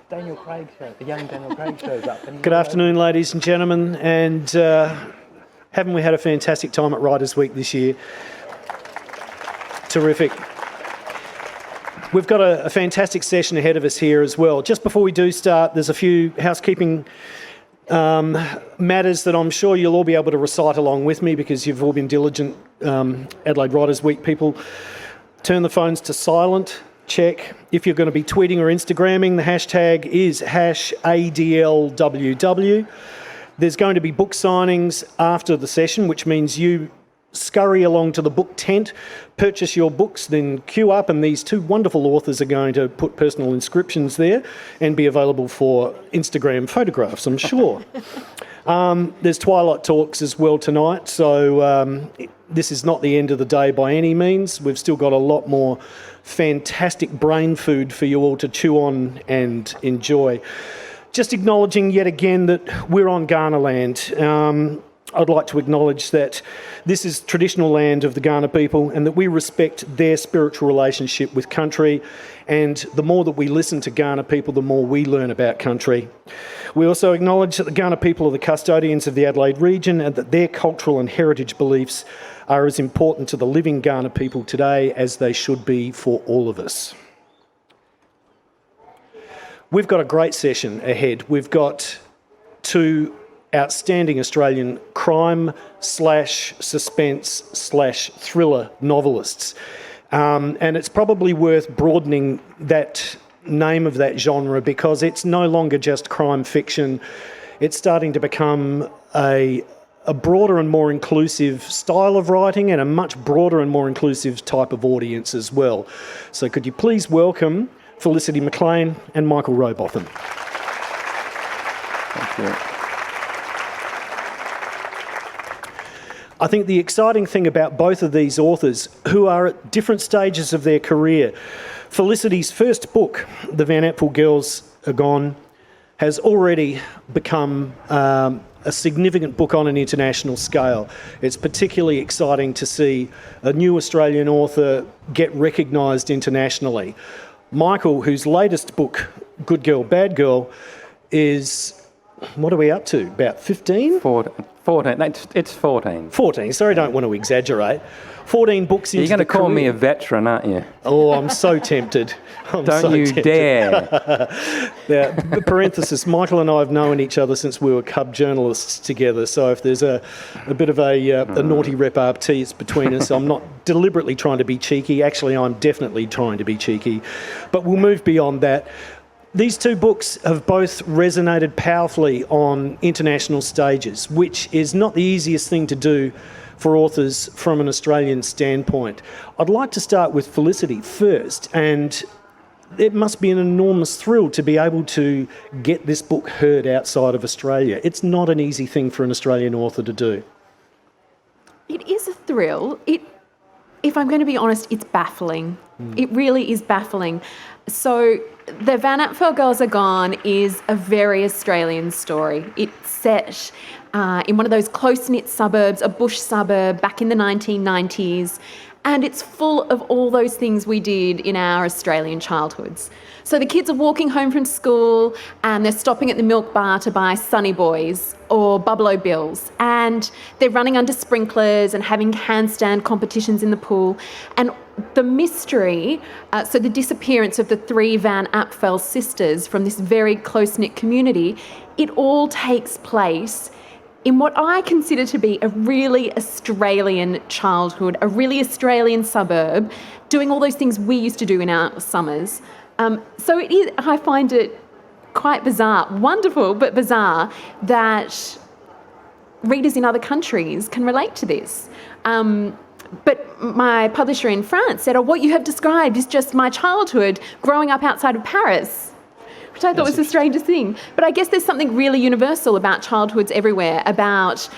Daniel Craig show, the young Daniel Craig shows up. Good afternoon, ladies and gentlemen, and haven't we had a fantastic time at Writers Week this year? Terrific. We've got a fantastic session ahead of us here as well. Just before we do start, there's a few housekeeping matters that I'm sure you'll all be able to recite along with me because you've all been diligent Adelaide Writers Week people. Turn the phones to silent. Check. If you're going to be tweeting or Instagramming, the hashtag is #ADLWW. There's going to be book signings after the session, which means you scurry along to the book tent, purchase your books, then queue up, and these two wonderful authors are going to put personal inscriptions there and be available for Instagram photographs, I'm sure. There's Twilight Talks as well tonight, so this is not the end of the day by any means. We've still got a lot more fantastic brain food for you all to chew on and enjoy. Just acknowledging yet again that we're on Kaurna land. I'd like to acknowledge that this is traditional land of the Kaurna people and that we respect their spiritual relationship with country, and the more that we listen to Kaurna people, the more we learn about country. We also acknowledge that the Kaurna people are the custodians of the Adelaide region and that their cultural and heritage beliefs are as important to the living Kaurna people today as they should be for all of us. We've got a great session ahead. We've got two outstanding Australian crime/suspense/thriller novelists. And it's probably worth broadening that name of that genre because it's no longer just crime fiction. It's starting to become a broader and more inclusive style of writing and a much broader and more inclusive type of audience as well. So could you please welcome Felicity McLean and Michael Robotham. Thank you. I think the exciting thing about both of these authors, who are at different stages of their career, Felicity's first book, The Van Apfel Girls Are Gone, has already become a significant book on an international scale. It's particularly exciting to see a new Australian author get recognised internationally. Michael, whose latest book, Good Girl, Bad Girl, is, what are we up to, about 15? 14. It's 14. 14, sorry, don't want to exaggerate. 14 books into the career. You're going to call me a veteran, aren't you? Oh, I'm so tempted. Don't you dare. Now, parenthesis, Michael and I have known each other since we were cub journalists together, so if there's a bit of a naughty repartee, it's between us. I'm not deliberately trying to be cheeky. Actually, I'm definitely trying to be cheeky. But we'll move beyond that. These two books have both resonated powerfully on international stages, which is not the easiest thing to do for authors from an Australian standpoint. I'd like to start with Felicity first, and it must be an enormous thrill to be able to get this book heard outside of Australia. It's not an easy thing for an Australian author to do. It is a thrill. If I'm going to be honest, it's baffling. It really is baffling. So The Van Apfel Girls Are Gone is a very Australian story. It's set in one of those close-knit suburbs, a bush suburb, back in the 1990s, and it's full of all those things we did in our Australian childhoods. So the kids are walking home from school and they're stopping at the milk bar to buy Sunny Boys or Bubble Bills, and they're running under sprinklers and having handstand competitions in the pool. And the mystery, so the disappearance of the three Van Apfel sisters from this very close-knit community, it all takes place in what I consider to be a really Australian childhood, a really Australian suburb, doing all those things we used to do in our summers. So it is, I find it quite bizarre, wonderful but bizarre, that readers in other countries can relate to this. But my publisher in France said, what you have described is just my childhood growing up outside of Paris, which I thought was the strangest thing. But I guess there's something really universal about childhoods everywhere, about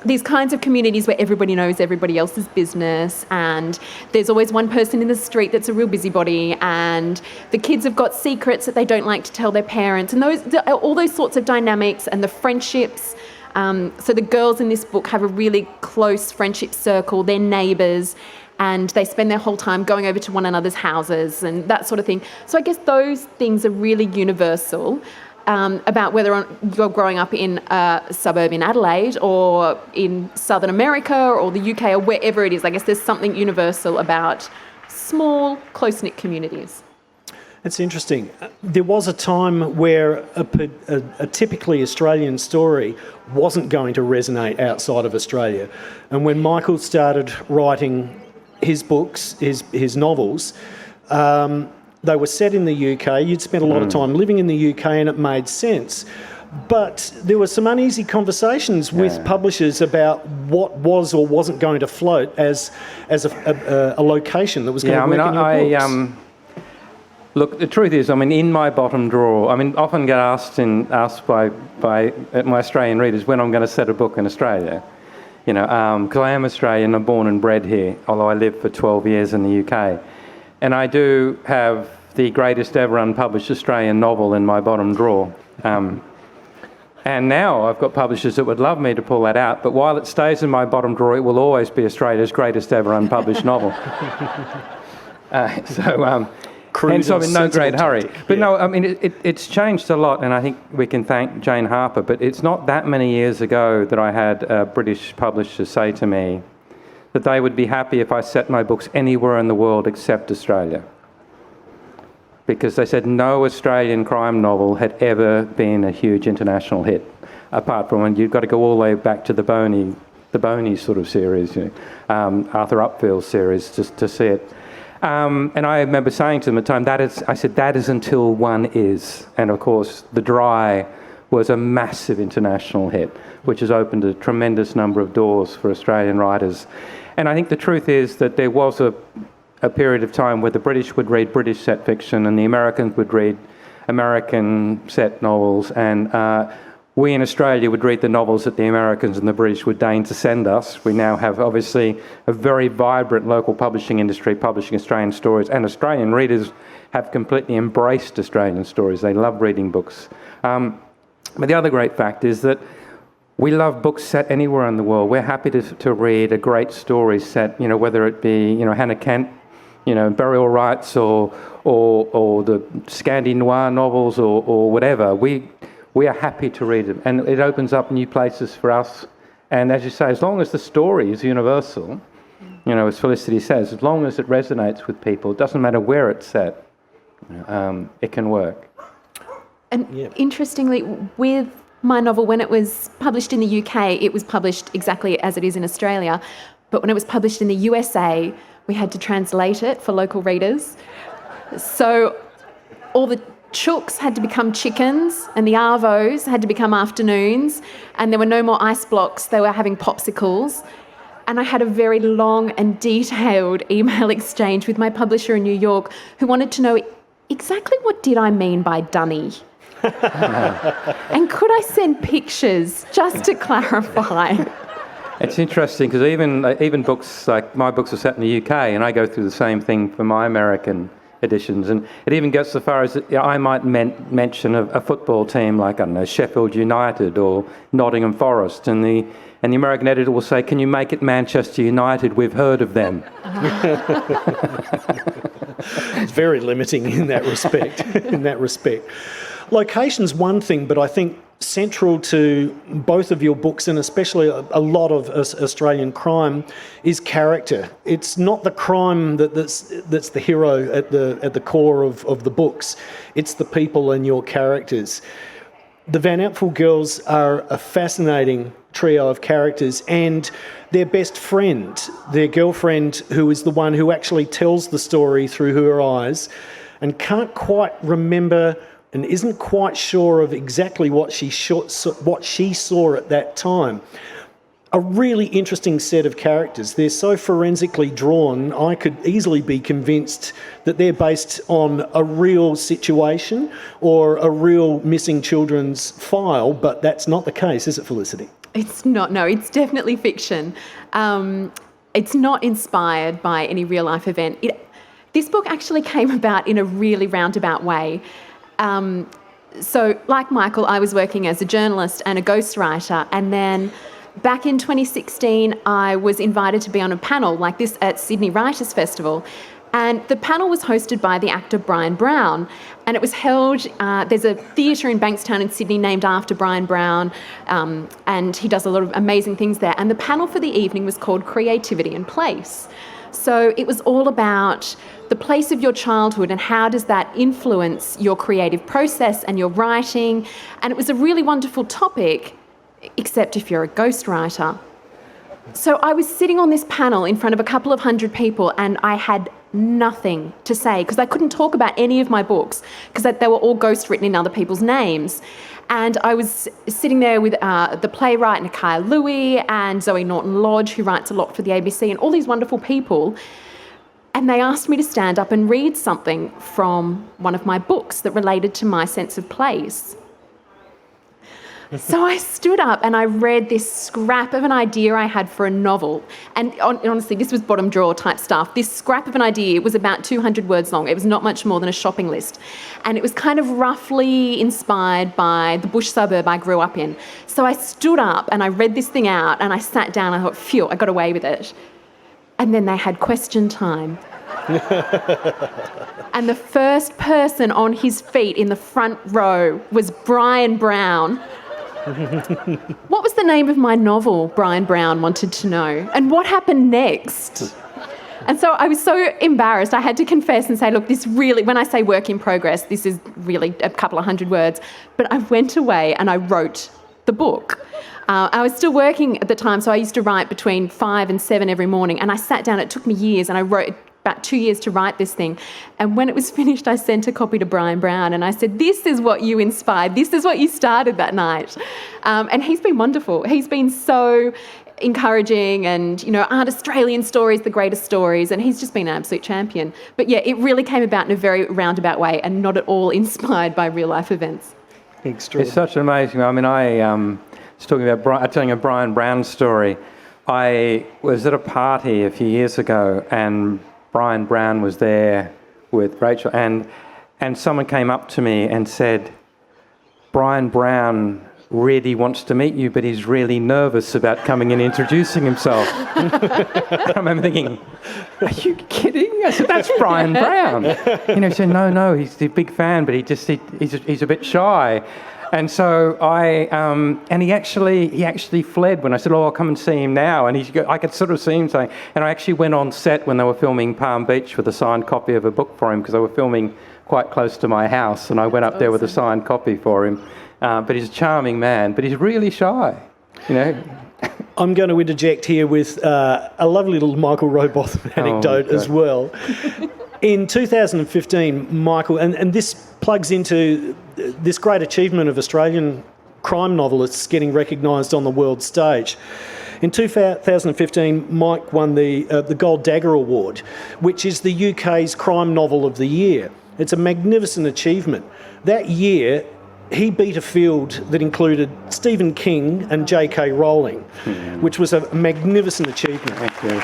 these kinds of communities where everybody knows everybody else's business, and there's always one person in the street that's a real busybody, and the kids have got secrets that they don't like to tell their parents, and all those sorts of dynamics and the friendships. So the girls in this book have a really close friendship circle, they're neighbours, and they spend their whole time going over to one another's houses and that sort of thing. So I guess those things are really universal. About whether you're growing up in a suburb in Adelaide or in Southern America or the UK or wherever it is. I guess there's something universal about small, close-knit communities. It's interesting. There was a time where a typically Australian story wasn't going to resonate outside of Australia. And when Michael started writing his books, his novels, they were set in the UK. You'd spent a lot of time living in the UK and it made sense. But there were some uneasy conversations with publishers about what was or wasn't going to float as a location that was going to work in your books. Look, the truth is, in my bottom drawer, often get asked by my Australian readers when I'm going to set a book in Australia. Because I am Australian, I'm born and bred here, although I lived for 12 years in the UK. And I do have the greatest ever unpublished Australian novel in my bottom drawer. And now I've got publishers that would love me to pull that out, but while it stays in my bottom drawer, it will always be Australia's greatest ever unpublished novel. Hence I'm in no great hurry. But it's changed a lot, and I think we can thank Jane Harper, but it's not that many years ago that I had a British publisher say to me that they would be happy if I set my books anywhere in the world except Australia. Because they said no Australian crime novel had ever been a huge international hit, apart from when you've got to go all the way back to the Boney sort of series, Arthur Apfel's series, just to see it. And I remember saying to them at the time, that is until one is. And of course, The Dry was a massive international hit, which has opened a tremendous number of doors for Australian writers. And I think the truth is that there was a period of time where the British would read British set fiction and the Americans would read American set novels, and we in Australia would read the novels that the Americans and the British would deign to send us. We now have obviously a very vibrant local publishing industry publishing Australian stories, and Australian readers have completely embraced Australian stories. They love reading books. But the other great fact is that we love books set anywhere in the world. We're happy to read a great story set, whether it be, Hannah Kent, Burial Rights or the Scandi Noir novels or whatever. We are happy to read them, and it opens up new places for us. And as you say, as long as the story is universal, as Felicity says, as long as it resonates with people, it doesn't matter where it's set, it can work. And interestingly, with my novel, when it was published in the UK, it was published exactly as it is in Australia. But when it was published in the USA, we had to translate it for local readers. So all the chooks had to become chickens and the arvos had to become afternoons, and there were no more ice blocks. They were having popsicles. And I had a very long and detailed email exchange with my publisher in New York, who wanted to know exactly what did I mean by dunny. And could I send pictures just to clarify? It's interesting because even books like my books are set in the UK, and I go through the same thing for my American editions, and it even gets so far as I might mention a football team like, I don't know, Sheffield United or Nottingham Forest, and the American editor will say, "Can you make it Manchester United? We've heard of them." It's very limiting in that respect. Location's one thing, but I think central to both of your books, and especially a lot of Australian crime, is character. It's not the crime that's the hero at the core of the books. It's the people and your characters. The Van Apfel Girls are a fascinating trio of characters, and their best friend, their girlfriend, who is the one who actually tells the story through her eyes and can't quite remember and isn't quite sure of exactly what she saw at that time. A really interesting set of characters. They're so forensically drawn, I could easily be convinced that they're based on a real situation or a real missing children's file, but that's not the case, is it, Felicity? It's not, no, it's definitely fiction. It's not inspired by any real-life event. This book actually came about in a really roundabout way. So, like Michael, I was working as a journalist and a ghostwriter, and then back in 2016, I was invited to be on a panel like this at Sydney Writers Festival. And the panel was hosted by the actor Brian Brown. And it was held, there's a theatre in Bankstown in Sydney named after Brian Brown, and he does a lot of amazing things there. And the panel for the evening was called Creativity and Place. So it was all about the place of your childhood and how does that influence your creative process and your writing. And it was a really wonderful topic, except if you're a ghostwriter. So I was sitting on this panel in front of a couple of hundred people and I had nothing to say because I couldn't talk about any of my books because they were all ghost written in other people's names. And I was sitting there with the playwright Nakia Louie and Zoe Norton-Lodge, who writes a lot for the ABC, and all these wonderful people. And they asked me to stand up and read something from one of my books that related to my sense of place. So I stood up and I read this scrap of an idea I had for a novel. And honestly, this was bottom drawer type stuff. This scrap of an idea was about 200 words long. It was not much more than a shopping list. And it was kind of roughly inspired by the bush suburb I grew up in. So I stood up and I read this thing out and I sat down and I thought, phew, I got away with it. And then they had question time. And the first person on his feet in the front row was Brian Brown. What was the name of my novel, Brian Brown wanted to know, and what happened next? And so I was so embarrassed. I had to confess and say, look, this really, when I say work in progress, this is really a couple of hundred words. But I went away and I wrote the book. I was still working at the time, so I used to write between 5 and 7 every morning. And I sat down, it took me years, and I wrote about 2 years to write this thing. And when it was finished, I sent a copy to Brian Brown and I said, this is what you inspired. This is what you started that night. And he's been wonderful. He's been so encouraging and, you know, aren't Australian stories the greatest stories? And he's just been an absolute champion. But yeah, it really came about in a very roundabout way and not at all inspired by real life events. It's such an amazing, I mean, I was talking about, telling a Brian Brown story. I was at a party a few years ago and Brian Brown was there with Rachel and someone came up to me and said, Brian Brown really wants to meet you, but he's really nervous about coming and introducing himself. I remember thinking, are you kidding? I said, that's Brian Brown. You know, he said, no, he's a big fan, but he's a bit shy. And so he actually fled when I said, I'll come and see him now. And I could sort of see him saying, and I actually went on set when they were filming Palm Beach with a signed copy of a book for him because they were filming quite close to my house. And I went up there with a signed copy for him. But he's a charming man, but he's really shy, you know. I'm going to interject here with a lovely little Michael Robotham anecdote as well. In 2015, Michael, and this plugs into this great achievement of Australian crime novelists getting recognised on the world stage. In 2015, Mike won the Gold Dagger Award, which is the UK's Crime Novel of the Year. It's a magnificent achievement. That year, he beat a field that included Stephen King and J.K. Rowling, which was a magnificent achievement. Thank you.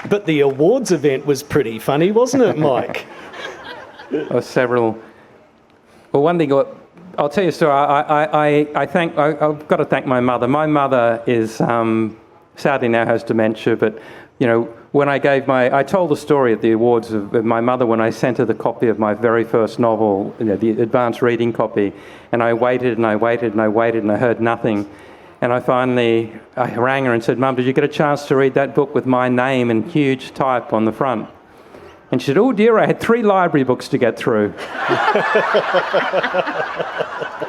But the awards event was pretty funny, wasn't it, Mike? Several. Well, one thing, I'll tell you a story. I've got to thank my mother. My mother is sadly now has dementia, but you know, when I told the story at the awards of my mother when I sent her the copy of my very first novel, you know, the advanced reading copy, and I waited and I waited and I waited and I heard nothing. And I rang her and said, Mum, did you get a chance to read that book with my name in huge type on the front? And she said, oh dear, I had 3 library books to get through.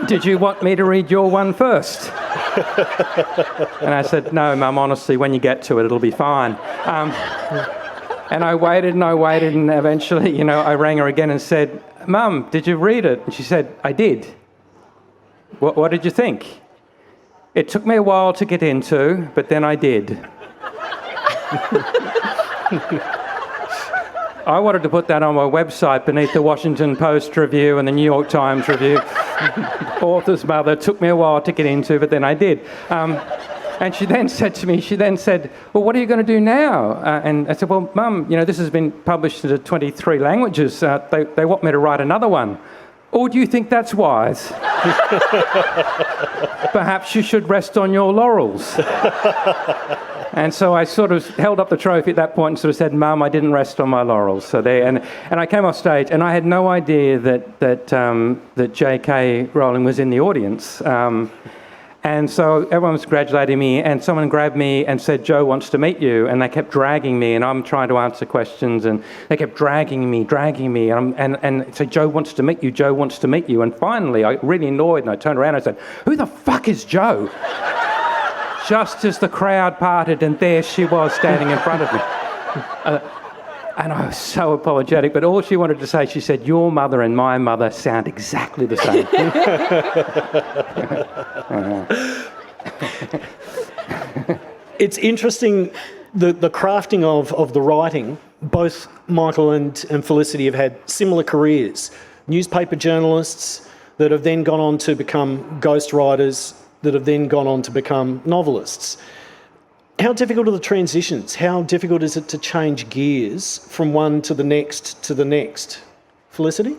Did you want me to read your one first? And I said, no, Mum, honestly, when you get to it, it'll be fine. And I waited and eventually, you know, I rang her again and said, Mum, did you read it? And she said, I did. What did you think? It took me a while to get into, but then I did. I wanted to put that on my website beneath the Washington Post review and the New York Times review. Author's mother, took me a while to get into, but then I did. And she then said to me, well, what are you going to do now? And I said, well, Mum, you know, this has been published into 23 languages. They want me to write another one. Or do you think that's wise? Perhaps you should rest on your laurels. And so I sort of held up the trophy at that point and sort of said, Mum, I didn't rest on my laurels. So there, and I came off stage, and I had no idea that J.K. Rowling was in the audience. And so everyone was congratulating me, and someone grabbed me and said, Joe wants to meet you. And they kept dragging me, and I'm trying to answer questions, and they kept dragging me, and said, Joe wants to meet you, Joe wants to meet you. And finally, I really annoyed, and I turned around and I said, who the fuck is Joe? Just as the crowd parted, and there she was standing in front of me. And I was so apologetic, but all she wanted to say, she said, your mother and my mother sound exactly the same. It's interesting, the crafting of the writing. Both Michael and Felicity have had similar careers. Newspaper journalists that have then gone on to become ghostwriters, that have then gone on to become novelists. How difficult are the transitions? How difficult is it to change gears from one to the next to the next? Felicity?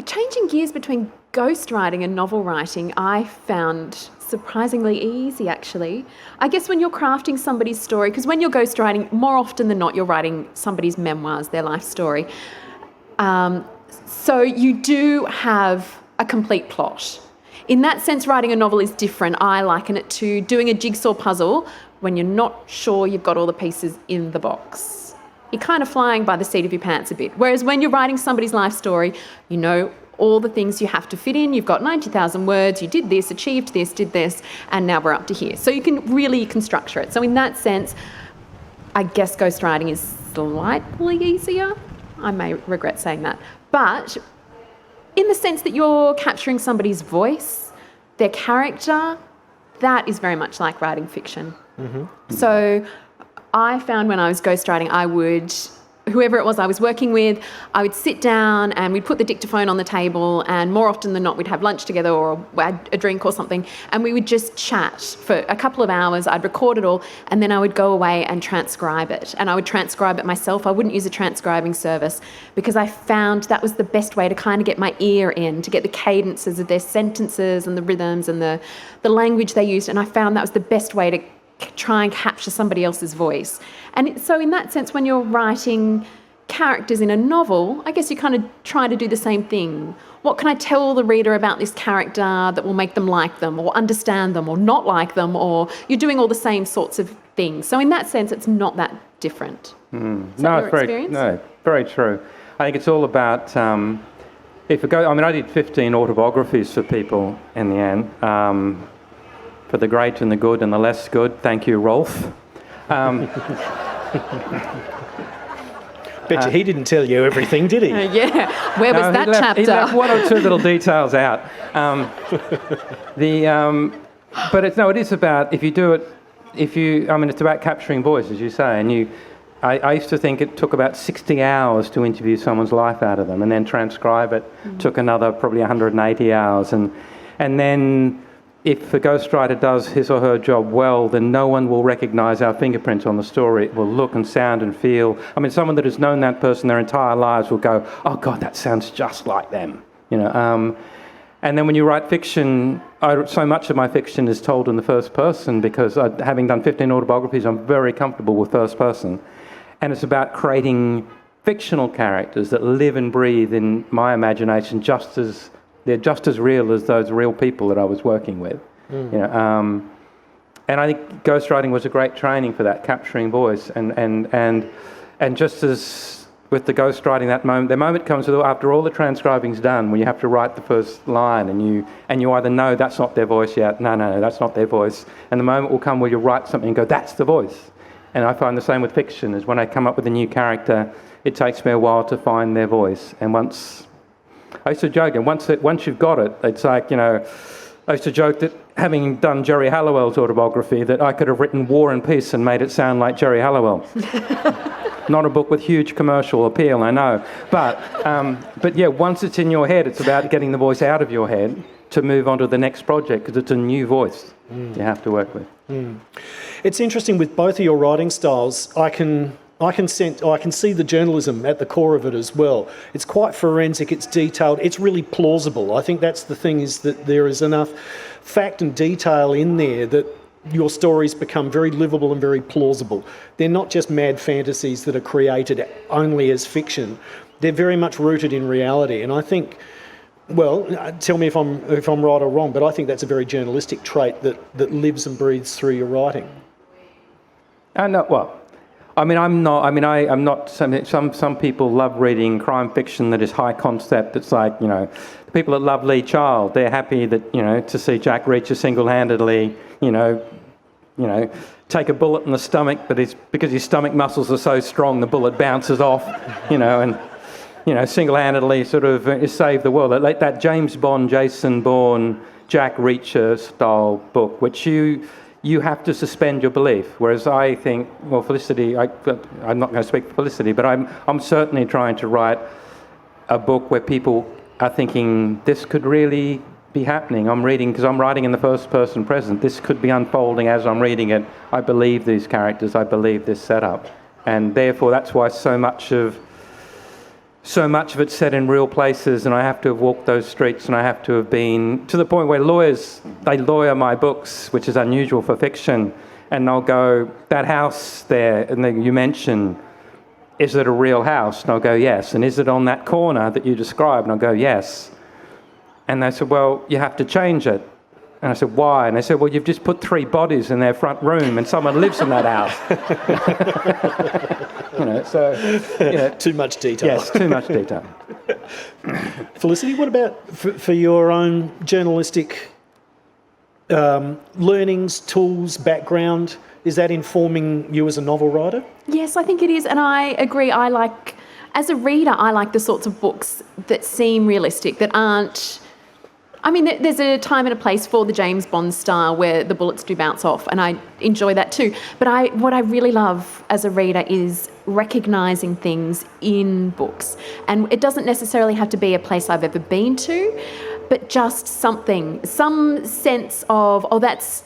Changing gears between ghostwriting and novel writing, I found surprisingly easy, actually. I guess when you're crafting somebody's story, because when you're ghostwriting, more often than not, you're writing somebody's memoirs, their life story. So you do have a complete plot. In that sense, writing a novel is different. I liken it to doing a jigsaw puzzle when you're not sure you've got all the pieces in the box. You're kind of flying by the seat of your pants a bit. Whereas when you're writing somebody's life story, you know all the things you have to fit in. You've got 90,000 words, you did this, achieved this, did this, and now we're up to here. So you can structure it. So in that sense, I guess ghostwriting is slightly easier. I may regret saying that. But in the sense that you're capturing somebody's voice, their character, that is very much like writing fiction. Mm-hmm. So I found when I was ghostwriting, whoever it was I was working with, I would sit down and we'd put the dictaphone on the table, and more often than not we'd have lunch together or a drink or something, and we would just chat for a couple of hours. I'd record it all, and then I would go away and transcribe it. And I would transcribe it myself. I wouldn't use a transcribing service because I found that was the best way to kind of get my ear in, to get the cadences of their sentences and the rhythms and the language they used. And I found that was the best way to try and capture somebody else's voice. And so in that sense, when you're writing characters in a novel, I guess you kind of try to do the same thing. What can I tell the reader about this character that will make them like them or understand them or not like them, or you're doing all the same sorts of things. So in that sense, it's not that different. Very true. I think it's all about, I did 15 autobiographies for people in the end. For the great and the good and the less good. Thank you, Rolf. Bet you he didn't tell you everything, did he? Yeah. Where was that chapter? He left one or two little details out. But it is about, it's about capturing voice, as you say. And I used to think it took about 60 hours to interview someone's life out of them, and then transcribe it took another probably 180 hours. And then if a ghostwriter does his or her job well, then no one will recognise our fingerprints on the story. It will look and sound and feel. Someone that has known that person their entire lives will go, oh God, that sounds just like them. And then when you write fiction, so much of my fiction is told in the first person because having done 15 autobiographies, I'm very comfortable with first person. And it's about creating fictional characters that live and breathe in my imagination they're just as real as those real people that I was working with. And I think ghostwriting was a great training for that, capturing voice. And just as with the ghostwriting, the moment comes after all the transcribing's done, when you have to write the first line, and you either know that's not their voice yet, no, that's not their voice, and the moment will come where you write something and go, that's the voice. And I find the same with fiction, is when I come up with a new character, it takes me a while to find their voice. And I used to joke, and once you've got it, it's like, I used to joke that having done Jerry Halliwell's autobiography, that I could have written War and Peace and made it sound like Jerry Halliwell. Not a book with huge commercial appeal, I know. But yeah, once it's in your head, it's about getting the voice out of your head to move on to the next project, because it's a new voice you have to work with. It's interesting with both of your writing styles. I can I can see the journalism at the core of it as well. It's quite forensic, it's detailed, it's really plausible. I think that's the thing, is that there is enough fact and detail in there that your stories become very livable and very plausible. They're not just mad fantasies that are created only as fiction. They're very much rooted in reality. And I think, well, tell me if I'm right or wrong, but I think that's a very journalistic trait that lives and breathes through your writing. No, well, I mean, I'm not. I mean, I'm not. Some people love reading crime fiction that is high concept. It's like, the people that love Lee Child, they're happy that, to see Jack Reacher single-handedly, take a bullet in the stomach, but it's because his stomach muscles are so strong, the bullet bounces off, and single-handedly sort of save the world. Like that James Bond, Jason Bourne, Jack Reacher style book, which you have to suspend your belief. Whereas I think, well, Felicity, I'm not going to speak for Felicity, but I'm certainly trying to write a book where people are thinking, this could really be happening. I'm reading, because I'm writing in the first person present, this could be unfolding as I'm reading it. I believe these characters, I believe this setup. And therefore, that's why so much of it's set in real places, and I have to have walked those streets, and I have to have been to the point where lawyers, they lawyer my books, which is unusual for fiction, and they'll go, that house there, and then you mention, is it a real house? And I'll go, yes. And is it on that corner that you described? And I'll go, yes. And they said, well, you have to change it. And I said, why? And they said, well, you've just put 3 bodies in their front room and someone lives in that house. Too much detail. Yes, too much detail. Felicity, what about for your own journalistic learnings, tools, background? Is that informing you as a novel writer? Yes, I think it is. And I agree. As a reader, I like the sorts of books that seem realistic, that aren't... I mean, there's a time and a place for the James Bond style where the bullets do bounce off, and I enjoy that too. But what I really love as a reader is recognising things in books. And it doesn't necessarily have to be a place I've ever been to, but just some sense of, that's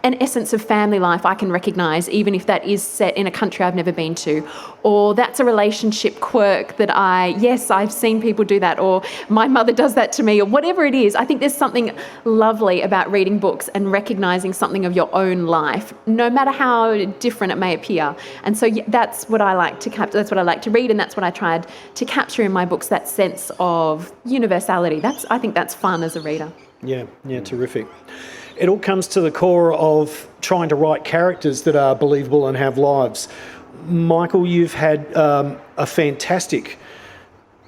an essence of family life I can recognise, even if that is set in a country I've never been to. Or that's a relationship quirk that I've seen people do that, or my mother does that to me, or whatever it is. I think there's something lovely about reading books and recognising something of your own life, no matter how different it may appear. And so that's what I like to capture, that's what I like to read, and that's what I tried to capture in my books, that sense of universality. I think that's fun as a reader. Yeah, terrific. It all comes to the core of trying to write characters that are believable and have lives. Michael, you've had a fantastic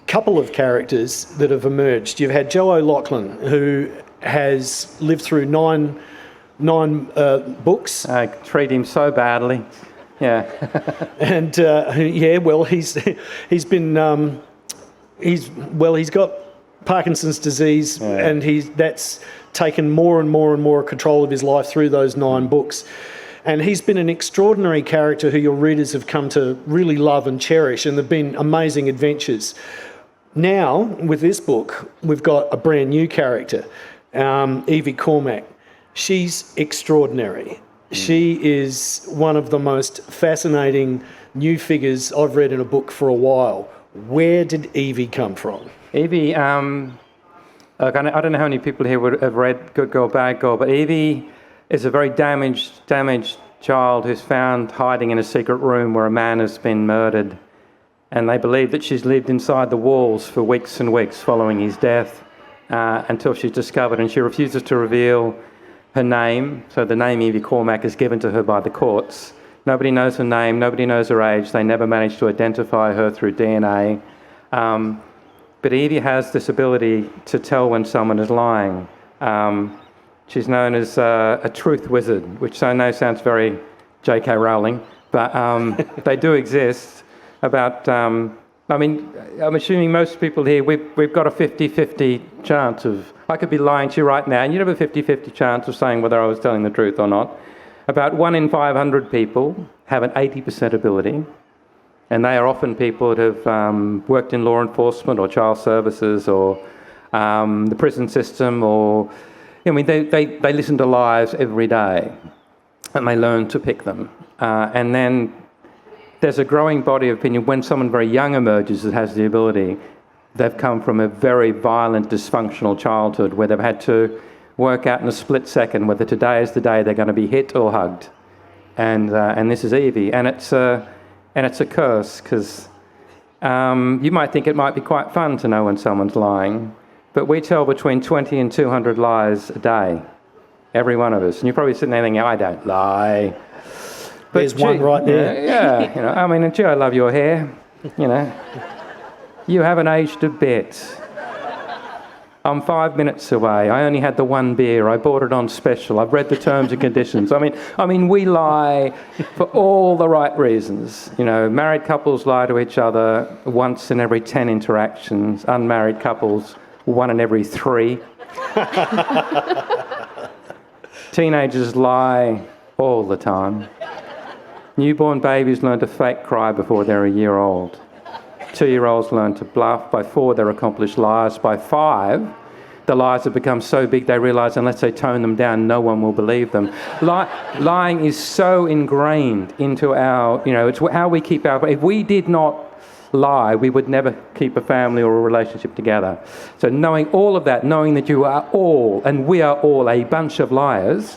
couple of characters that have emerged. You've had Joe O'Loughlin, who has lived through nine books. I treat him so badly. Yeah. And he's got Parkinson's disease, and that's taken more and more control of his life through those 9 books. And he's been an extraordinary character who your readers have come to really love and cherish, and they've been amazing adventures. Now, with this book, we've got a brand new character, Evie Cormack. She's extraordinary. She is one of the most fascinating new figures I've read in a book for a while. Where did Evie come from? Evie, I don't know how many people here would have read Good Girl, Bad Girl, but Evie is a very damaged child who's found hiding in a secret room where a man has been murdered. And they believe that she's lived inside the walls for weeks and weeks following his death until she's discovered, and she refuses to reveal her name. So the name Evie Cormack is given to her by the courts. Nobody knows her name, nobody knows her age. They never managed to identify her through DNA. But Evie has this ability to tell when someone is lying. She's known as a truth wizard, which I know sounds very J.K. Rowling, but they do exist. I'm assuming most people here, we've got a 50-50 chance of, I could be lying to you right now, and you'd have a 50-50 chance of saying whether I was telling the truth or not. About 1 in 500 people have an 80% ability. And they are often people that have worked in law enforcement or child services or the prison system, or they listen to lies every day, and they learn to pick them. And then there's a growing body of opinion when someone very young emerges that has the ability, they've come from a very violent, dysfunctional childhood where they've had to work out in a split second whether today is the day they're going to be hit or hugged. And this is Evie. And it's a curse because you might think it might be quite fun to know when someone's lying, but we tell between 20 and 200 lies a day, every one of us. And you're probably sitting there thinking, I don't lie. But there's one right there. Yeah, you know, I mean, gee, I love your hair, you know. You haven't aged a bit. I'm 5 minutes away. I only had the one beer. I bought it on special. I've read the terms and conditions. I mean, we lie for all the right reasons. You know, married couples lie to each other once in every 10 interactions. Unmarried couples, 1 in every 3. Teenagers lie all the time. Newborn babies learn to fake cry before they're a year old. 2-year-olds learn to bluff. By 4, they're accomplished liars. By 5, the lies have become so big they realise unless they tone them down, no one will believe them. Lying is so ingrained into our, you know, it's how we keep our... If we did not lie, we would never keep a family or a relationship together. So knowing all of that, knowing that you are all, and we are all, a bunch of liars,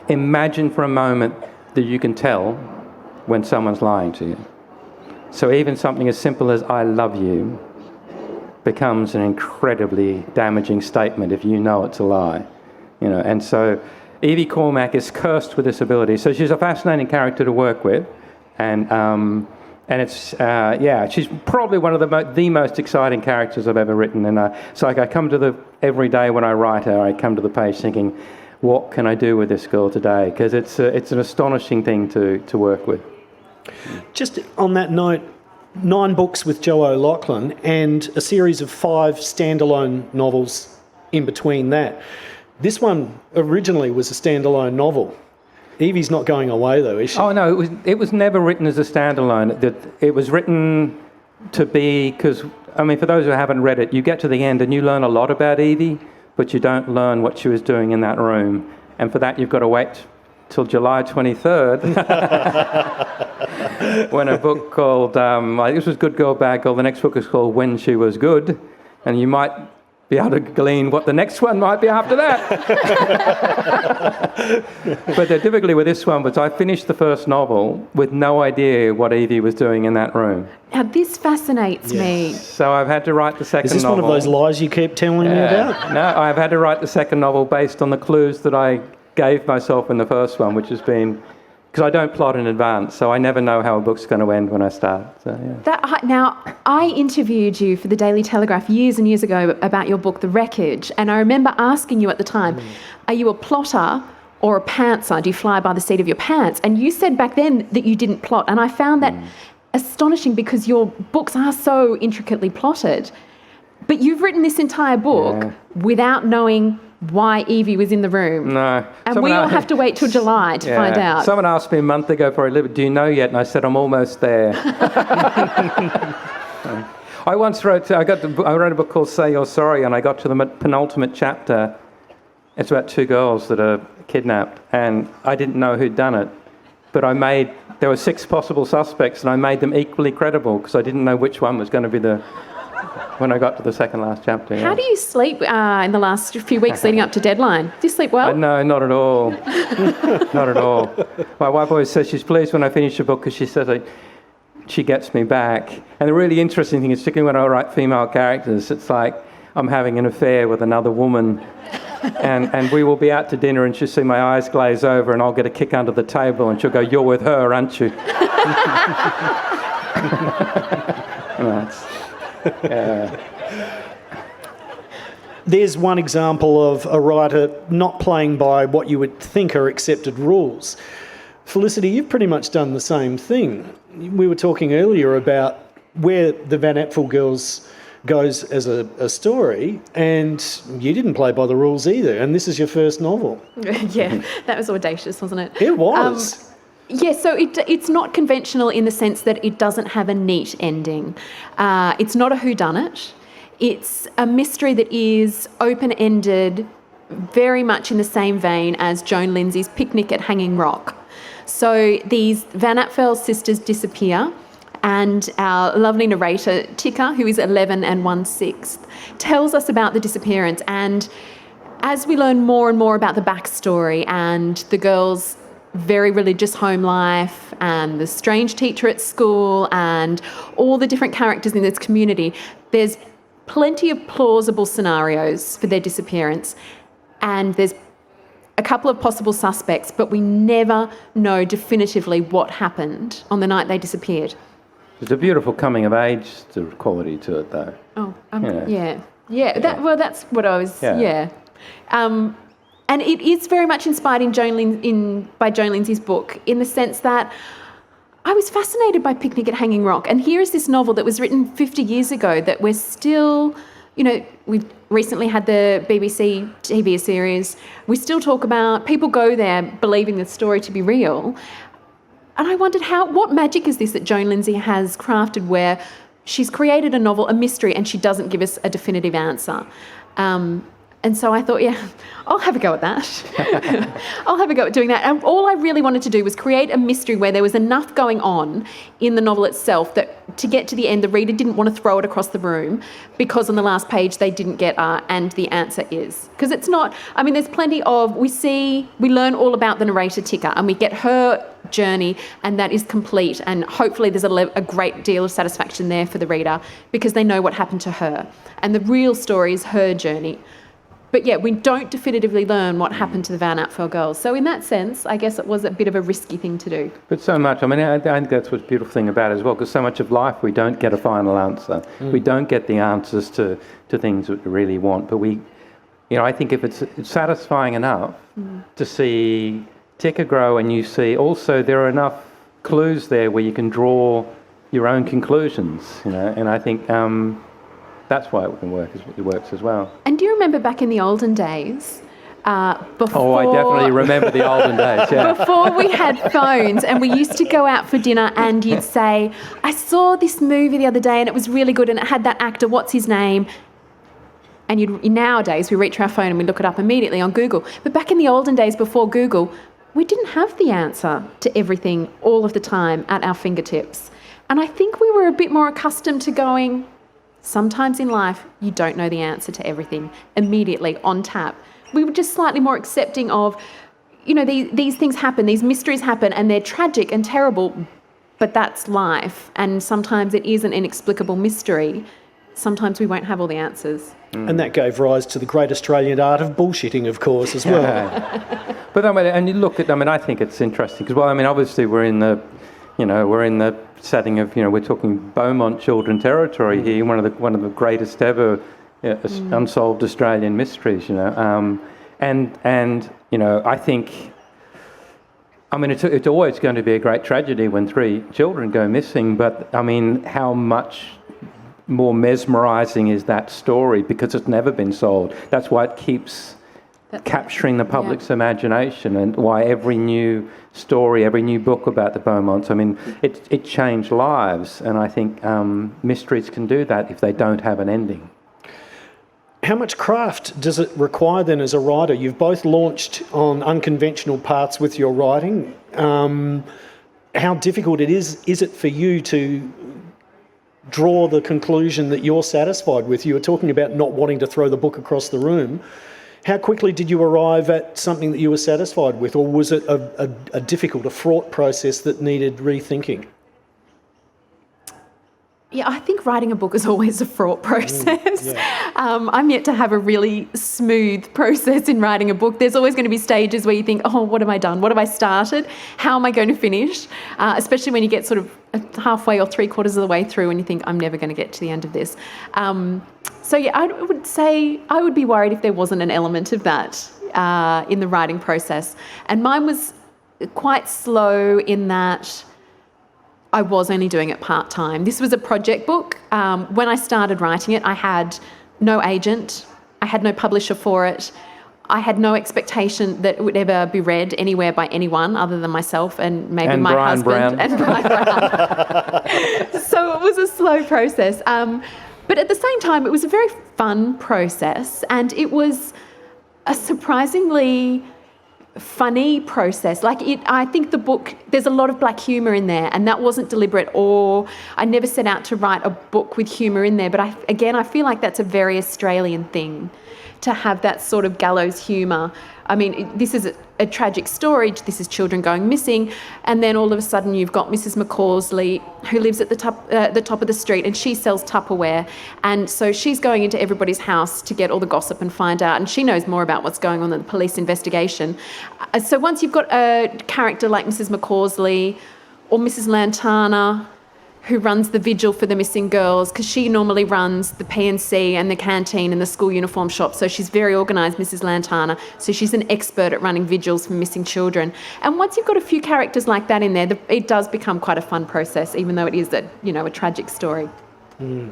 imagine for a moment that you can tell when someone's lying to you. So even something as simple as I love you becomes an incredibly damaging statement if you know it's a lie. You know, and so Evie Cormack is cursed with this ability. So she's a fascinating character to work with, and it's she's probably one of the most exciting characters I've ever written. And it's like I come to every day when I write her, I come to the page thinking, what can I do with this girl today? Because it's an astonishing thing to work with. Just on that note, 9 books with Joe O'Loughlin and a series of 5 standalone novels in between that. This one originally was a standalone novel. Evie's not going away though, is she? Oh no, it was never written as a standalone. It was written to be, because, I mean, for those who haven't read it, you get to the end and you learn a lot about Evie, but you don't learn what she was doing in that room. And for that, you've got to wait till July 23rd, when a book called, this was Good Girl, Bad Girl, the next book is called When She Was Good, and you might be able to glean what the next one might be after that. But typically with this one was I finished the first novel with no idea what Evie was doing in that room. Now this fascinates me. So I've had to write the second novel. Is this one of those lies you keep telling me about? No, I've had to write the second novel based on the clues that I gave myself in the first one, which has been, because I don't plot in advance, so I never know how a book's going to end when I start. So, yeah. Now, I interviewed you for the Daily Telegraph years and years ago about your book, The Wreckage, and I remember asking you at the time, are you a plotter or a pantser? Do you fly by the seat of your pants? And you said back then that you didn't plot, and I found that astonishing because your books are so intricately plotted. But you've written this entire book without knowing why Evie was in the room. No. And we all have to wait till July to find out. Someone asked me a month ago before I lived, do you know yet? And I said, I'm almost there. I once wrote, I wrote a book called Say You're Sorry, and I got to the penultimate chapter. It's about 2 girls that are kidnapped, and I didn't know who'd done it. But there were 6 possible suspects, and I made them equally credible because I didn't know which one was going to be when I got to the second last chapter. How do you sleep in the last few weeks leading up to deadline? Do you sleep well? No, not at all. Not at all. My wife always says she's pleased when I finish a book because she says she gets me back. And the really interesting thing is, particularly when I write female characters, it's like I'm having an affair with another woman and we will be out to dinner and she'll see my eyes glaze over and I'll get a kick under the table and she'll go, you're with her, aren't you? There's one example of a writer not playing by what you would think are accepted rules. Felicity, you've pretty much done the same thing. We were talking earlier about where the Van Apfel Girls goes as a story, and you didn't play by the rules either, and this is your first novel. Yeah, that was audacious, wasn't it? It was. Yeah, so it's not conventional in the sense that it doesn't have a neat ending. It's not a whodunit. It's a mystery that is open-ended, very much in the same vein as Joan Lindsay's Picnic at Hanging Rock. So these Van Apfel sisters disappear, and our lovely narrator, Tika, who is 11 and 1/6, tells us about the disappearance. And as we learn more and more about the backstory and the girls' very religious home life and the strange teacher at school and all the different characters in this community, there's plenty of plausible scenarios for their disappearance. And there's a couple of possible suspects, but we never know definitively what happened on the night they disappeared. There's a beautiful coming-of-age quality to it, though. Oh, yeah. That's what I was. Yeah. And it is very much inspired by Joan Lindsay's book, in the sense that I was fascinated by Picnic at Hanging Rock, and here is this novel that was written 50 years ago that we're still, we've recently had the BBC TV series. We still talk about, people go there believing the story to be real. And I wondered what magic is this that Joan Lindsay has crafted, where she's created a novel, a mystery, and she doesn't give us a definitive answer. And so I thought, I'll have a go at that. I'll have a go at doing that. And all I really wanted to do was create a mystery where there was enough going on in the novel itself that to get to the end, the reader didn't want to throw it across the room because on the last page they didn't get and the answer is. Because it's not, there's plenty of, we learn all about the narrator Tika and we get her journey, and that is complete, and hopefully there's a great deal of satisfaction there for the reader because they know what happened to her. And the real story is her journey. But we don't definitively learn what happened to the Van Apfel girls. So in that sense, I guess it was a bit of a risky thing to do. But so much, I think that's what's the beautiful thing about it as well, because so much of life we don't get a final answer. We don't get the answers to things that we really want. But I think if it's satisfying enough to see Tika grow, and you see also there are enough clues there where you can draw your own conclusions, and I think that's why it can work. It works as well. And do you remember back in the olden days, before... Oh, I definitely remember the olden days, yeah. Before we had phones and we used to go out for dinner and you'd say, I saw this movie the other day and it was really good and it had that actor, what's his name? And nowadays we reach our phone and we look it up immediately on Google. But back in the olden days before Google, we didn't have the answer to everything all of the time at our fingertips. And I think we were a bit more accustomed to going... Sometimes in life, you don't know the answer to everything immediately on tap. We were just slightly more accepting of, these things happen, these mysteries happen, and they're tragic and terrible, but that's life. And sometimes it is an inexplicable mystery. Sometimes we won't have all the answers. And that gave rise to the great Australian art of bullshitting, of course, as well. Yeah. But and you look at, I think it's interesting because, obviously we're in the setting of, we're talking Beaumont children territory here, one of the greatest ever unsolved Australian mysteries, and I think, it's always going to be a great tragedy when 3 children go missing, but how much more mesmerising is that story because it's never been solved. That's why it keeps capturing the public's imagination, and why every new story, every new book about the Beaumonts, it changed lives, and I think mysteries can do that if they don't have an ending. How much craft does it require then as a writer? You've both launched on unconventional paths with your writing. How difficult is it for you to draw the conclusion that you're satisfied with? You were talking about not wanting to throw the book across the room. How quickly did you arrive at something that you were satisfied with, or was it a difficult, a fraught process that needed rethinking? Yeah, I think writing a book is always a fraught process. I'm yet to have a really smooth process in writing a book. There's always going to be stages where you think, oh, what have I done? What have I started? How am I going to finish? Especially when you get sort of halfway or 3/4 of the way through and you think, I'm never going to get to the end of this. I would say I would be worried if there wasn't an element of that in the writing process. And mine was quite slow in that I was only doing it part-time. This was a project book. When I started writing it, I had no agent. I had no publisher for it. I had no expectation that it would ever be read anywhere by anyone other than myself and maybe my Brian husband. Brown. And Brian Brown. So it was a slow process. But at the same time, it was a very fun process, and it was a surprisingly funny process. I think the book, there's a lot of black humour in there, and that wasn't deliberate, or I never set out to write a book with humour in there. But I feel like that's a very Australian thing, to have that sort of gallows humour. I mean, this is a tragic story. This is children going missing, and then all of a sudden you've got Mrs. McCausley, who lives at the top of the street, and she sells Tupperware, and so she's going into everybody's house to get all the gossip and find out, and she knows more about what's going on than the police investigation. So once you've got a character like Mrs. McCausley or Mrs. Lantana, who runs the vigil for the missing girls, because she normally runs the P&C and the canteen and the school uniform shop, so she's very organised, Mrs. Lantana, so she's an expert at running vigils for missing children. And once you've got a few characters like that in there, it does become quite a fun process, even though it is a tragic story. I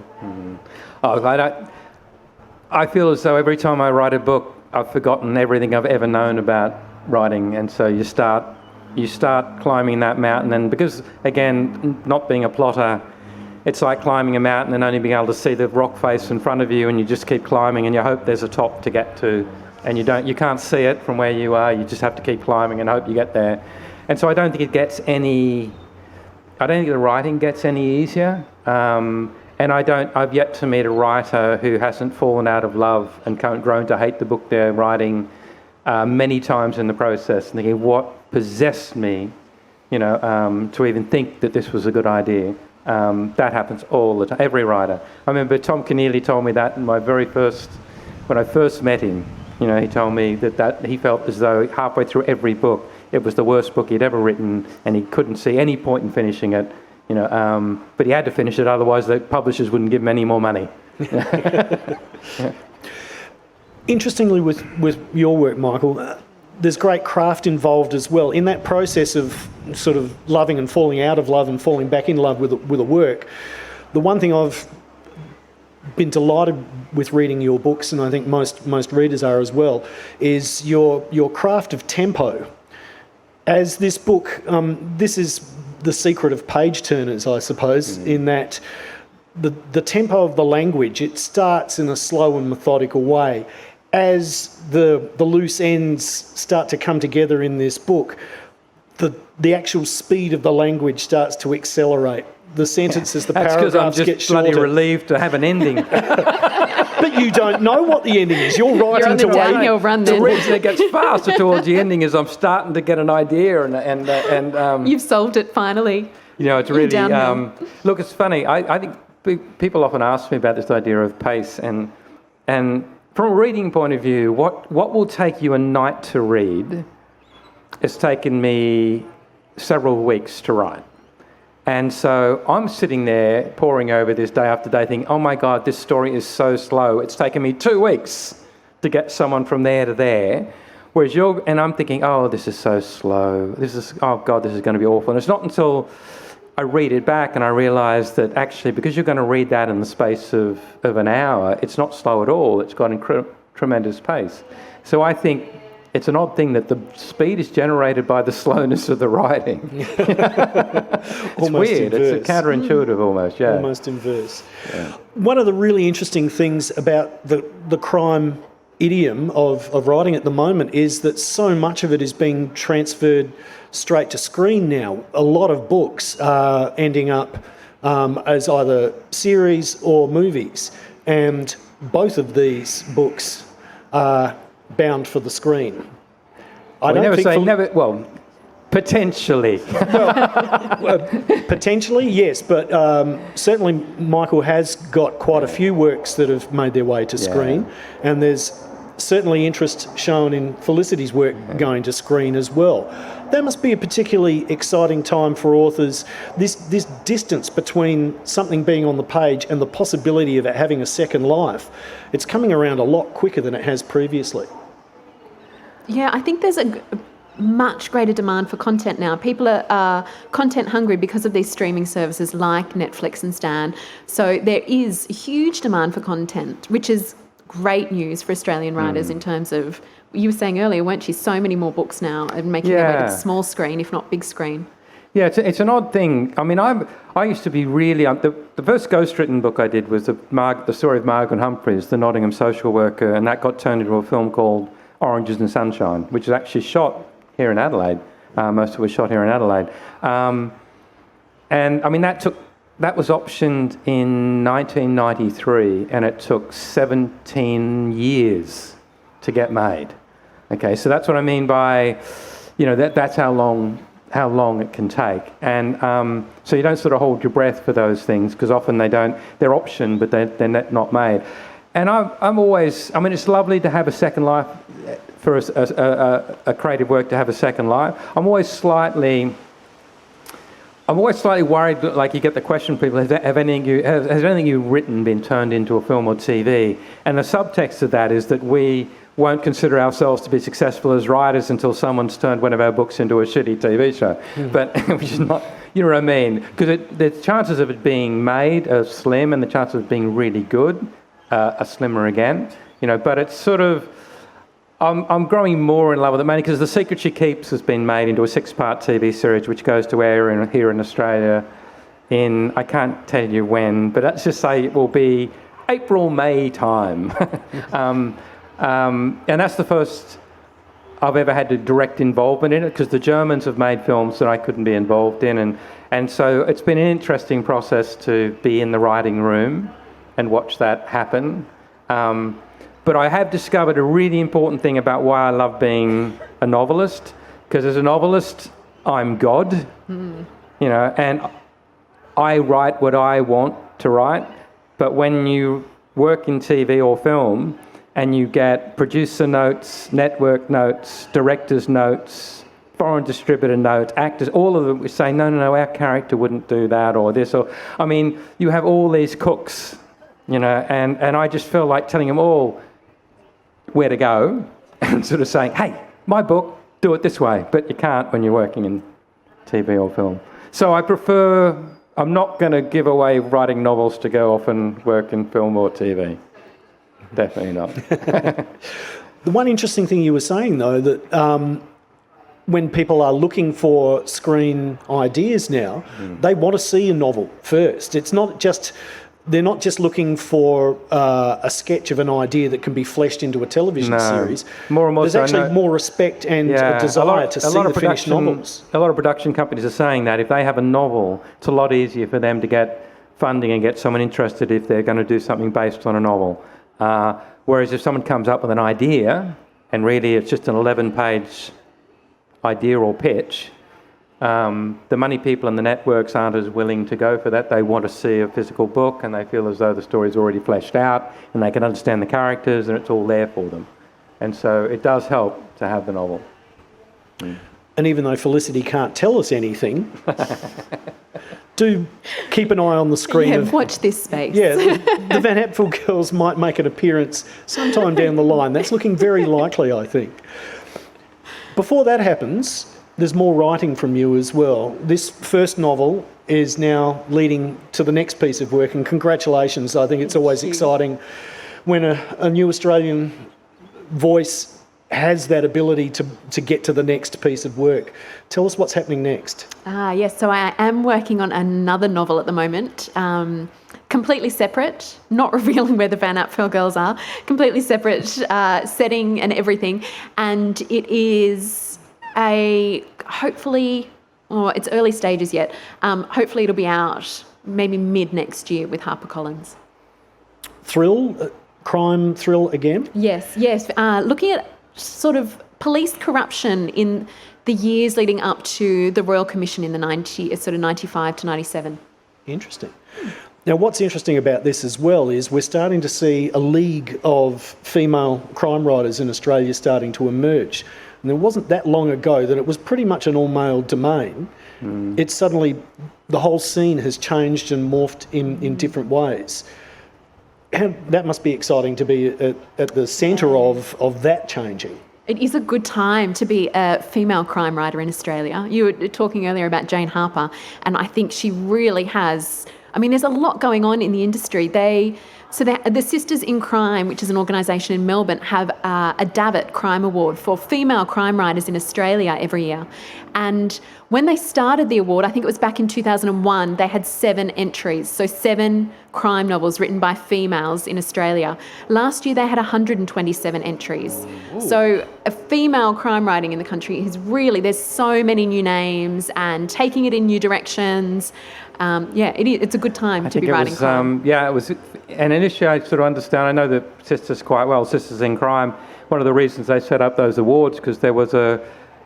feel as though every time I write a book, I've forgotten everything I've ever known about writing, and so you start climbing that mountain, and because, again, not being a plotter, it's like climbing a mountain and only being able to see the rock face in front of you, and you just keep climbing and you hope there's a top to get to, and you can't see it from where you are. You just have to keep climbing and hope you get there. And so I don't think the writing gets any easier, and I've yet to meet a writer who hasn't fallen out of love and grown to hate the book they're writing many times in the process, and thinking, what possessed me, to even think that this was a good idea. That happens all the time, every writer. I remember Tom Keneally told me that when I first met him, he told me that he felt as though halfway through every book, it was the worst book he'd ever written, and he couldn't see any point in finishing it, but he had to finish it, otherwise the publishers wouldn't give him any more money. Interestingly, with your work, Michael, there's great craft involved as well. In that process of sort of loving and falling out of love and falling back in love with a work, the one thing I've been delighted with reading your books, and I think most readers are as well, is your craft of tempo. As this book, this is the secret of page turners, I suppose, in that the tempo of the language, it starts in a slow and methodical way. As the loose ends start to come together in this book, the actual speed of the language starts to accelerate. The sentences, the paragraphs get shorter. That's because I'm just bloody relieved to have an ending. But you don't know what the ending is. You're writing to downhill run then. The reason it gets faster towards the ending is I'm starting to get an idea, and you've solved it finally. It's really look. It's funny. I think people often ask me about this idea of pace, and from a reading point of view, what will take you a night to read has taken me several weeks to write. And so I'm sitting there poring over this day after day thinking, oh my God, this story is so slow. It's taken me 2 weeks to get someone from there to there. Whereas and I'm thinking, oh, this is so slow. Oh God, this is going to be awful. And it's not until I read it back and I realise that actually, because you're going to read that in the space of an hour, it's not slow at all. It's got tremendous pace. So I think it's an odd thing that the speed is generated by the slowness of the writing. It's almost weird. Inverse. It's counterintuitive almost, yeah. Almost inverse. Yeah. One of the really interesting things about the crime idiom of writing at the moment is that so much of it is being transferred straight to screen now. A lot of books are ending up as either series or movies, and both of these books are bound for the screen. Potentially. Potentially, yes, but certainly Michael has got quite a few works that have made their way to screen, and there's certainly interest shown in Felicity's work going to screen as well. That must be a particularly exciting time for authors, this distance between something being on the page and the possibility of it having a second life. It's coming around a lot quicker than it has previously. Yeah, I think there's a much greater demand for content now. People are content hungry because of these streaming services like Netflix and Stan. So there is a huge demand for content, which is great news for Australian writers in terms of, you were saying earlier, weren't you, so many more books now and making their way to the small screen, if not big screen. Yeah, it's an odd thing. I mean, I used to be really... the first ghostwritten book I did was the story of Margaret Humphreys, the Nottingham social worker, and that got turned into a film called Oranges and Sunshine, which is actually shot here in Adelaide. Most of it was shot here in Adelaide. And I mean, that was optioned in 1993, and it took 17 years to get made. Okay, so that's what I mean by, that's how long it can take. And so you don't sort of hold your breath for those things, because often they're optioned, but they're not made. And I'm always, I mean, it's lovely to have a second life, for a creative work to have a second life. I'm always slightly worried, like you get the question, people, has anything you've written been turned into a film or TV? And the subtext of that is that we won't consider ourselves to be successful as writers until someone's turned one of our books into a shitty TV show. But which is not, you know what I mean? Because the chances of it being made are slim, and the chances of it being really good are slimmer again. But it's sort of, I'm growing more in love with it, mainly because The Secret She Keeps has been made into a 6-part TV series, which goes to air here in Australia in, I can't tell you when, but let's just say it will be April, May time. And that's the first I've ever had a direct involvement in it, because the Germans have made films that I couldn't be involved in. And so it's been an interesting process to be in the writing room and watch that happen. But I have discovered a really important thing about why I love being a novelist, because as a novelist, I'm God, and I write what I want to write. But when you work in TV or film and you get producer notes, network notes, director's notes, foreign distributor notes, actors, all of them would say, no, our character wouldn't do that or this. I mean, you have all these cooks, and I just feel like telling them all where to go and sort of saying, hey, my book, do it this way. But you can't when you're working in TV or film. So I'm not going to give away writing novels to go off and work in film or TV. Definitely not. The one interesting thing you were saying, though, that when people are looking for screen ideas now, they want to see a novel first. They're not just looking for a sketch of an idea that can be fleshed into a television series. More and more. There's actually more respect and a desire to see the finished novels. A lot of production companies are saying that if they have a novel, it's a lot easier for them to get funding and get someone interested if they're going to do something based on a novel. Whereas if someone comes up with an idea, and really it's just an 11-page idea or pitch, the money people and the networks aren't as willing to go for that. They want to see a physical book, and they feel as though the story's already fleshed out and they can understand the characters and it's all there for them. And so it does help to have the novel. And even though Felicity can't tell us anything, do keep an eye on the screen. Yeah, watch this space. Yeah, the Van Apfel Girls might make an appearance sometime down the line. That's looking very likely, I think. Before that happens, there's more writing from you as well. This first novel is now leading to the next piece of work, and congratulations. I think it's always exciting when a new Australian voice has that ability to get to the next piece of work. Tell us what's happening next. Yes, so I am working on another novel at the moment, completely separate, not revealing where the Van Apfel Girls are, completely separate setting and everything. And it is hopefully, it's early stages yet, hopefully it'll be out maybe mid next year with HarperCollins. Thrill? Crime thrill again? Yes. Looking at sort of police corruption in the years leading up to the Royal Commission in the 95 to 97. Interesting. Now, what's interesting about this as well is we're starting to see a league of female crime writers in Australia starting to emerge. And it wasn't that long ago that it was pretty much an all-male domain. It's suddenly, the whole scene has changed and morphed in different ways. That must be exciting to be at the centre of that changing. It is a good time to be a female crime writer in Australia. You were talking earlier about Jane Harper, and I think she really has... I mean, there's a lot going on in the industry. So the Sisters in Crime, which is an organisation in Melbourne, have a Davitt Crime Award for female crime writers in Australia every year. And when they started the award, I think it was back in 2001, they had 7 entries, so 7 crime novels written by females in Australia. Last year they had 127 entries. Ooh. So a female crime writing in the country is really, there's so many new names and taking it in new directions. It's a good time to be writing crime. It was, and initially I sort of understand, I know the Sisters quite well, Sisters in Crime. One of the reasons they set up those awards, because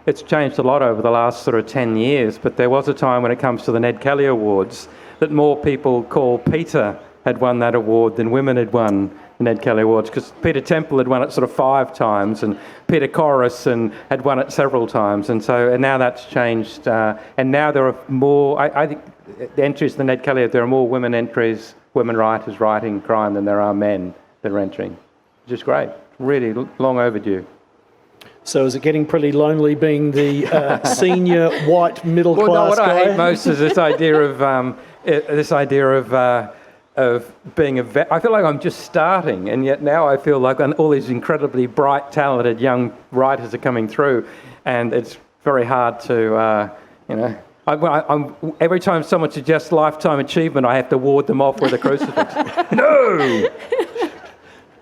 it's changed a lot over the last sort of 10 years, but there was a time when it comes to the Ned Kelly Awards that more people called Peter had won that award than women had won the Ned Kelly Awards, because Peter Temple had won it sort of 5 times and Peter Corris had won it several times, and now that's changed, and now there are more, I think the entries to the Ned Kelly, there are more women writers writing crime than there are men that are entering, which is great, really long overdue. So is it getting pretty lonely being the senior white middle class guy? What I hate most is this idea of being a vet. I feel like I'm just starting, and yet now I feel like all these incredibly bright, talented young writers are coming through, and it's very hard to, I'm every time someone suggests lifetime achievement, I have to ward them off with a crucifix. No!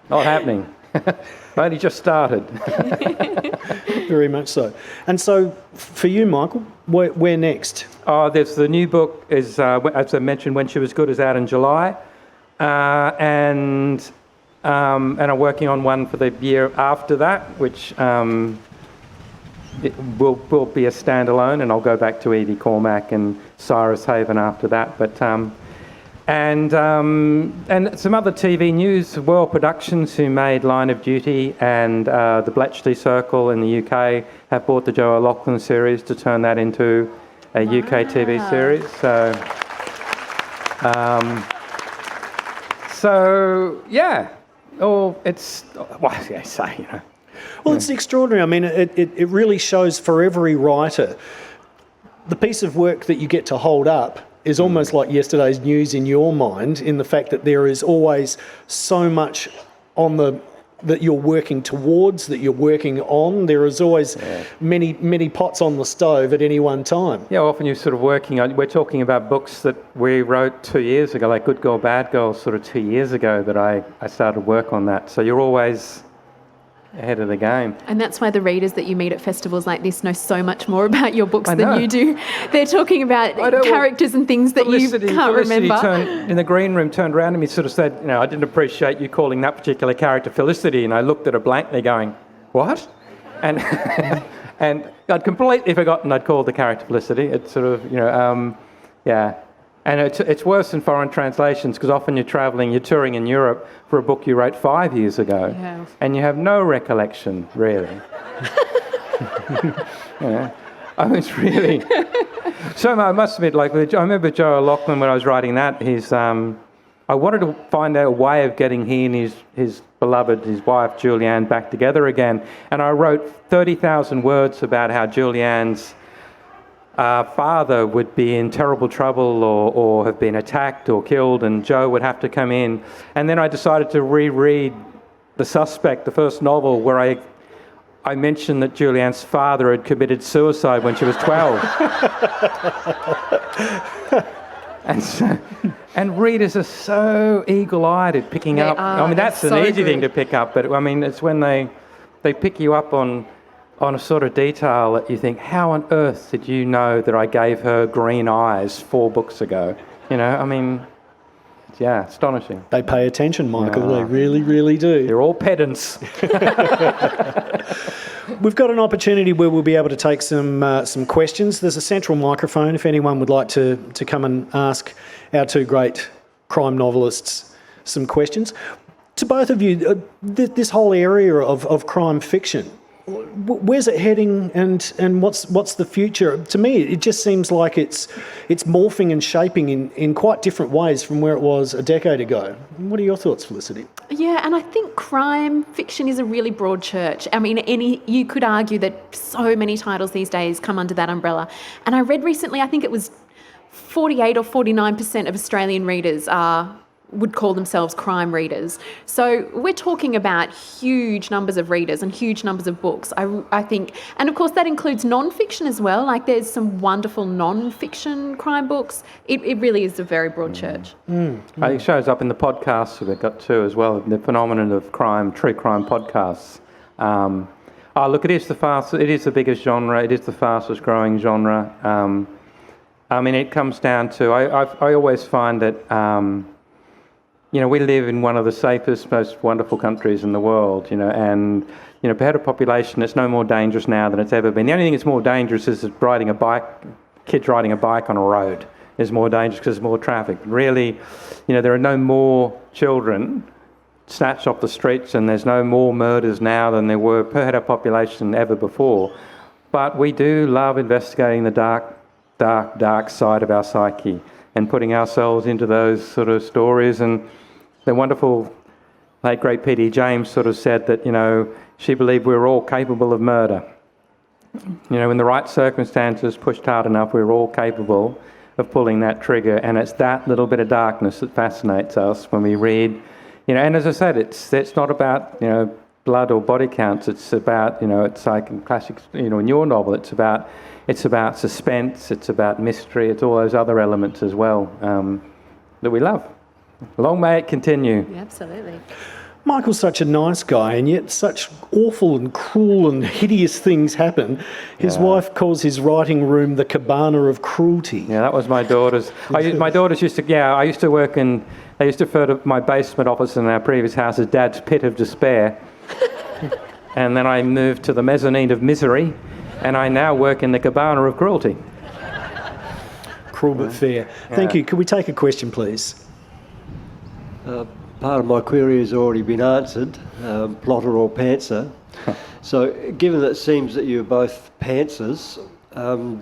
Not happening. I only just started. Very much so. And so, for you, Michael, where next? There's the new book, as I mentioned, When She Was Good, is out in July. And I'm working on one for the year after that, which it will be a standalone, and I'll go back to Evie Cormack and Cyrus Haven after that. But and some other TV news. World Productions, who made Line of Duty and the Bletchley Circle in the UK, have bought the Joe O'Loughlin series to turn that into a UK TV series. Well, it's extraordinary. I mean, it really shows for every writer, the piece of work that you get to hold up is almost like yesterday's news in your mind, in the fact that there is always so much that you're working towards, that you're working on. There is always many pots on the stove at any one time. Yeah, often you're sort of working on, we're talking about books that we wrote 2 years ago, like Good Girl, Bad Girl, sort of 2 years ago that I started work on that. So you're always ahead of the game. And that's why the readers that you meet at festivals like this know so much more about your books than you do. They're talking about characters and things that you can't remember. In the green room, turned around to me, sort of said, I didn't appreciate you calling that particular character Felicity, and I looked at her blankly going, what? And and I'd completely forgotten I'd called the character Felicity. It's sort of, And it's worse in foreign translations, because often you're touring in Europe for a book you wrote 5 years ago, and you have no recollection, really. I mean, it's really... So I must admit, I remember Joe O'Loughlin, when I was writing that, I wanted to find out a way of getting he and his beloved, his wife, Julianne, back together again, and I wrote 30,000 words about how Julianne's father would be in terrible trouble or have been attacked or killed, and Joe would have to come in. And then I decided to reread The Suspect, the first novel, where I mentioned that Julianne's father had committed suicide when she was 12. And readers are so eagle-eyed at picking up. I mean, that's an easy thing to pick up, but I mean, it's when they pick you up on a sort of detail that you think, how on earth did you know that I gave her green eyes 4 books ago? I mean, astonishing. They pay attention, Michael. They really, really do. They're all pedants. We've got an opportunity where we'll be able to take some questions. There's a central microphone if anyone would like to come and ask our 2 great crime novelists some questions. To both of you, this whole area of crime fiction, where's it heading, and what's the future? To me, it just seems like it's morphing and shaping in quite different ways from where it was a decade ago. What are your thoughts, Felicity? Yeah, and I think crime fiction is a really broad church. I mean, you could argue that so many titles these days come under that umbrella. And I read recently, I think it was 48 or 49% of Australian readers are would call themselves crime readers. So we're talking about huge numbers of readers and huge numbers of books, I think. And of course that includes non-fiction as well. Like there's some wonderful non-fiction crime books. It really is a very broad church. I think it shows up in the podcasts we've got too as well, the phenomenon of crime, true crime podcasts. Look, it is the biggest genre, it is the fastest growing genre. I mean, it comes down to, I always find that, we live in one of the safest, most wonderful countries in the world, and, per head of population, it's no more dangerous now than it's ever been. The only thing that's more dangerous is kids riding a bike on a road is more dangerous because there's more traffic. But really, there are no more children snatched off the streets, and there's no more murders now than there were per head of population ever before. But we do love investigating the dark side of our psyche and putting ourselves into those sort of stories. And the wonderful late great P.D. James sort of said that, she believed we were all capable of murder. In the right circumstances, pushed hard enough, we were all capable of pulling that trigger. And it's that little bit of darkness that fascinates us when we read. And as I said, it's not about, blood or body counts. It's about, it's like in classics, in your novel, it's about suspense, it's about mystery, it's all those other elements as well that we love. Long may it continue. Yeah, absolutely. Michael's such a nice guy, and yet such awful and cruel and hideous things happen. His wife calls his writing room the cabana of cruelty. Yeah, that was my daughter's. My daughters used to, I used to work in, they used to refer to my basement office in our previous house as Dad's pit of despair. And then I moved to the mezzanine of misery, and I now work in the cabana of cruelty. Cruel but fair. Thank you. Could we take a question, please? Part of my query has already been answered, plotter or pantser. So given that it seems that you're both pantsers,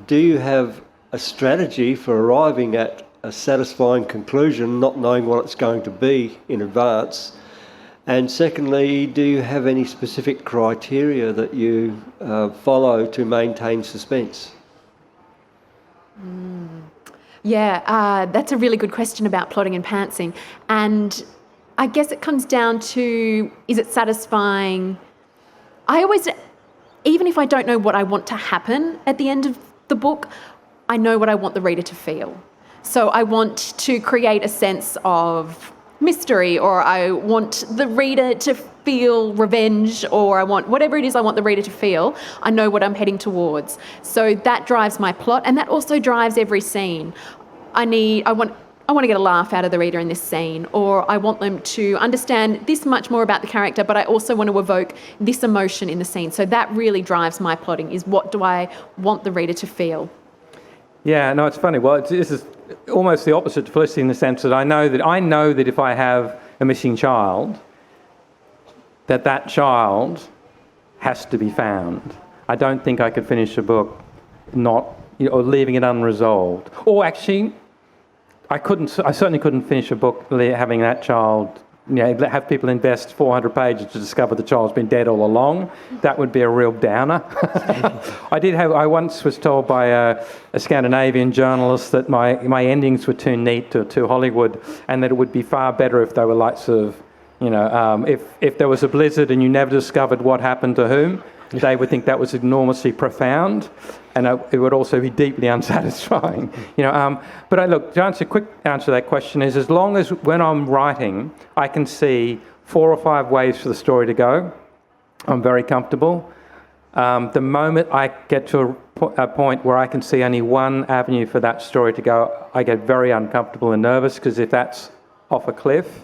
do you have a strategy for arriving at a satisfying conclusion, not knowing what it's going to be in advance? And secondly, do you have any specific criteria that you follow to maintain suspense? That's a really good question about plotting and pantsing. And I guess it comes down to, is it satisfying? Even if I don't know what I want to happen at the end of the book, I know what I want the reader to feel. So I want to create a sense of mystery, or I want the reader to feel revenge, or I want whatever it is I want the reader to feel. I know what I'm heading towards. So that drives my plot, and that also drives every scene. I want to get a laugh out of the reader in this scene, or I want them to understand this much more about the character, but I also want to evoke this emotion in the scene. So that really drives my plotting, is what do I want the reader to feel? Yeah, no, it's funny. Well, this is almost the opposite to Felicity in the sense that I know that if I have a missing child, that child has to be found. I don't think I could finish a book or leaving it unresolved. Or actually, I certainly couldn't finish a book having that child, have people invest 400 pages to discover the child's been dead all along. That would be a real downer. I once was told by a Scandinavian journalist that my endings were too neat or too Hollywood, and that it would be far better if they were like sort of, if there was a blizzard and you never discovered what happened to whom, they would think that was enormously profound, and it would also be deeply unsatisfying. But look, quick answer to that question is, as long as when I'm writing, I can see 4 or 5 ways for the story to go, I'm very comfortable. The moment I get to a point where I can see only one avenue for that story to go, I get very uncomfortable and nervous, because if that's off a cliff,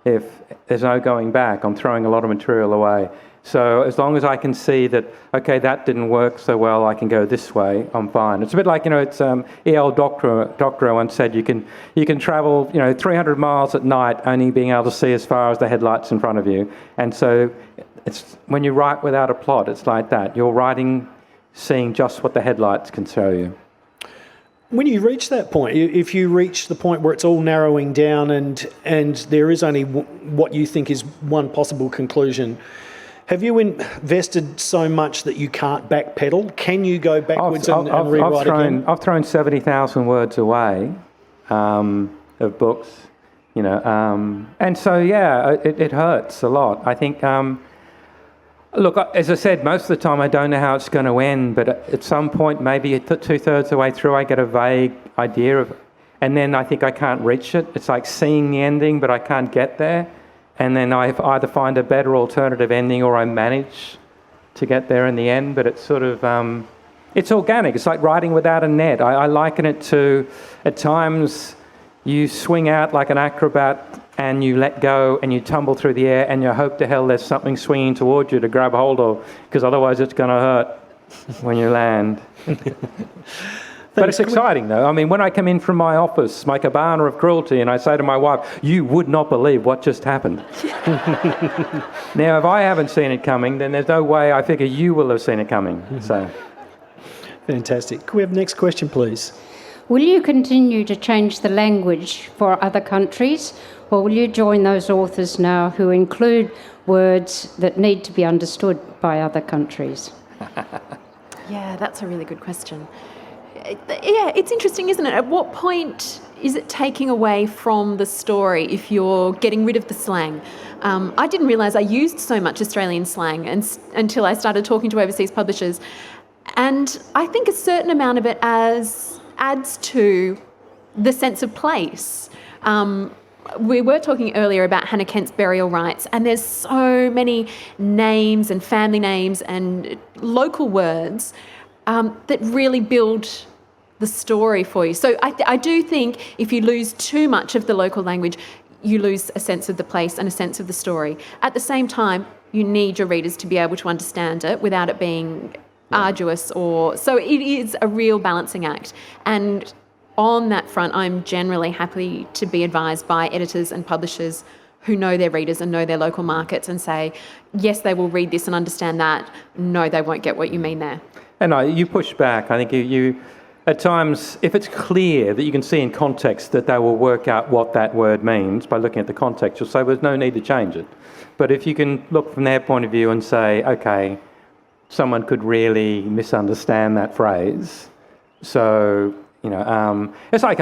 if there's no going back, I'm throwing a lot of material away. So as long as I can see that, okay, that didn't work so well, I can go this way, I'm fine. It's a bit like, it's E.L. Doctorow once said you can travel, 300 miles at night only being able to see as far as the headlights in front of you. And so it's when you write without a plot, it's like that. You're writing, seeing just what the headlights can show you. When you reach that point, if you reach the point where it's all narrowing down and there is only what you think is one possible conclusion, have you invested so much that you can't backpedal? Can you go backwards and rewrite again? I've thrown 70,000 words away of books, And so, it hurts a lot. I think, look, as I said, most of the time I don't know how it's going to end, but at some point, maybe 2/3 of the way through, I get a vague idea of, and then I think I can't reach it. It's like seeing the ending, but I can't get there. And then I either find a better alternative ending or I manage to get there in the end. But it's sort of, it's organic. It's like riding without a net. I liken it to, at times, you swing out like an acrobat and you let go and you tumble through the air and you hope to hell there's something swinging towards you to grab hold of, because otherwise it's going to hurt when you land. But it's exciting, though. I mean, when I come in from my office, my cabana of cruelty, and I say to my wife, you would not believe what just happened. Now, if I haven't seen it coming, then there's no way I figure you will have seen it coming. So, fantastic. Can we have the next question, please? Will you continue to change the language for other countries, or will you join those authors now who include words that need to be understood by other countries? Yeah, that's a really good question. Yeah, it's interesting, isn't it? At what point is it taking away from the story if you're getting rid of the slang? I didn't realise I used so much Australian slang until I started talking to overseas publishers. And I think a certain amount of it adds to the sense of place. We were talking earlier about Hannah Kent's burial rites, and there's so many names and family names and local words that really build the story for you. So I do think if you lose too much of the local language, you lose a sense of the place and a sense of the story. At the same time, you need your readers to be able to understand it without it being arduous so it is a real balancing act. And on that front, I'm generally happy to be advised by editors and publishers who know their readers and know their local markets and say, yes, they will read this and understand that. No, they won't get what you mean there. And you push back. I think you at times, if it's clear that you can see in context that they will work out what that word means by looking at the context, you'll say, there's no need to change it. But if you can look from their point of view and say, okay, someone could really misunderstand that phrase. So, it's like,